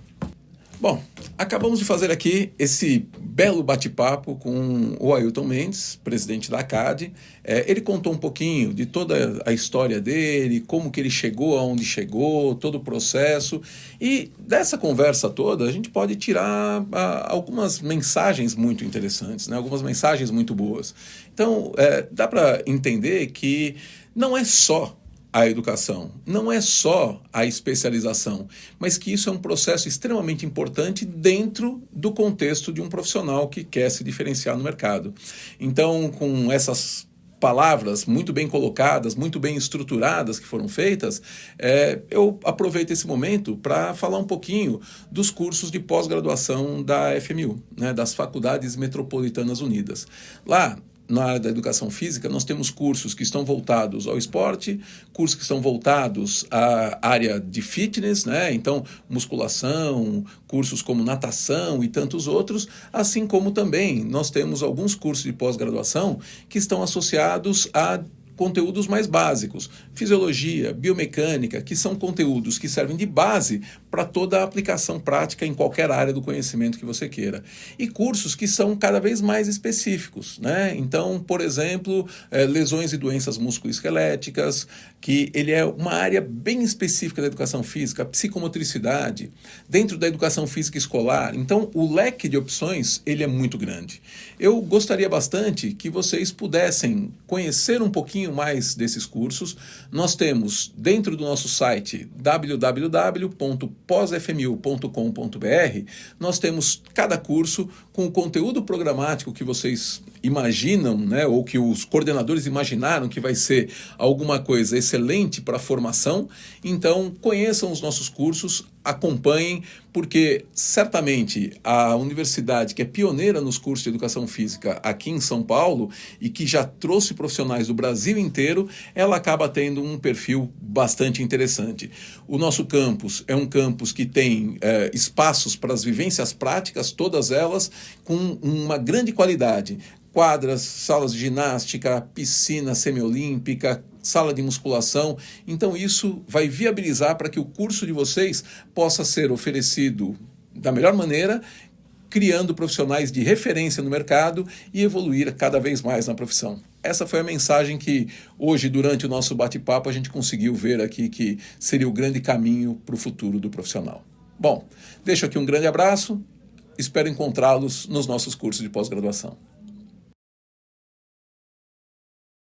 Bom, acabamos de fazer aqui esse belo bate-papo com o Ailton Mendes, presidente da ACAD. Ele contou um pouquinho de toda a história dele, como que ele chegou aonde chegou, todo o processo. E dessa conversa toda, a gente pode tirar algumas mensagens muito interessantes, né? Algumas mensagens muito boas. Então, dá para entender que não é só a educação, não é só a especialização, mas que isso é um processo extremamente importante dentro do contexto de um profissional que quer se diferenciar no mercado. Então, com essas palavras muito bem colocadas, muito bem estruturadas que foram feitas, eu aproveito esse momento para falar um pouquinho dos cursos de pós-graduação da FMU, né, das Faculdades Metropolitanas Unidas. Lá, na área da educação física, nós temos cursos que estão voltados ao esporte, cursos que estão voltados à área de fitness, né? Então, musculação, cursos como natação e tantos outros, assim como também nós temos alguns cursos de pós-graduação que estão associados a conteúdos mais básicos, fisiologia, biomecânica, que são conteúdos que servem de base para toda a aplicação prática em qualquer área do conhecimento que você queira. E cursos que são cada vez mais específicos, né? Então, por exemplo, lesões e doenças musculoesqueléticas, que ele é uma área bem específica da educação física, psicomotricidade, dentro da educação física escolar. Então, o leque de opções, ele é muito grande. Eu gostaria bastante que vocês pudessem conhecer um pouquinho mais desses cursos. Nós temos dentro do nosso site www.posfmu.com.br, nós temos cada curso com o conteúdo programático que vocês imaginam, né, ou que os coordenadores imaginaram que vai ser alguma coisa excelente para a formação. Então, conheçam os nossos cursos, acompanhem, porque certamente a universidade que é pioneira nos cursos de educação física aqui em São Paulo e que já trouxe profissionais do Brasil inteiro, ela acaba tendo um perfil bastante interessante. O nosso campus é um campus que tem espaços para as vivências práticas, todas elas com uma grande qualidade. Quadras, salas de ginástica, piscina semiolímpica, sala de musculação. Então isso vai viabilizar para que o curso de vocês possa ser oferecido da melhor maneira, criando profissionais de referência no mercado e evoluir cada vez mais na profissão. Essa foi a mensagem que hoje, durante o nosso bate-papo, a gente conseguiu ver aqui que seria o grande caminho para o futuro do profissional. Bom, deixo aqui um grande abraço, espero encontrá-los nos nossos cursos de pós-graduação.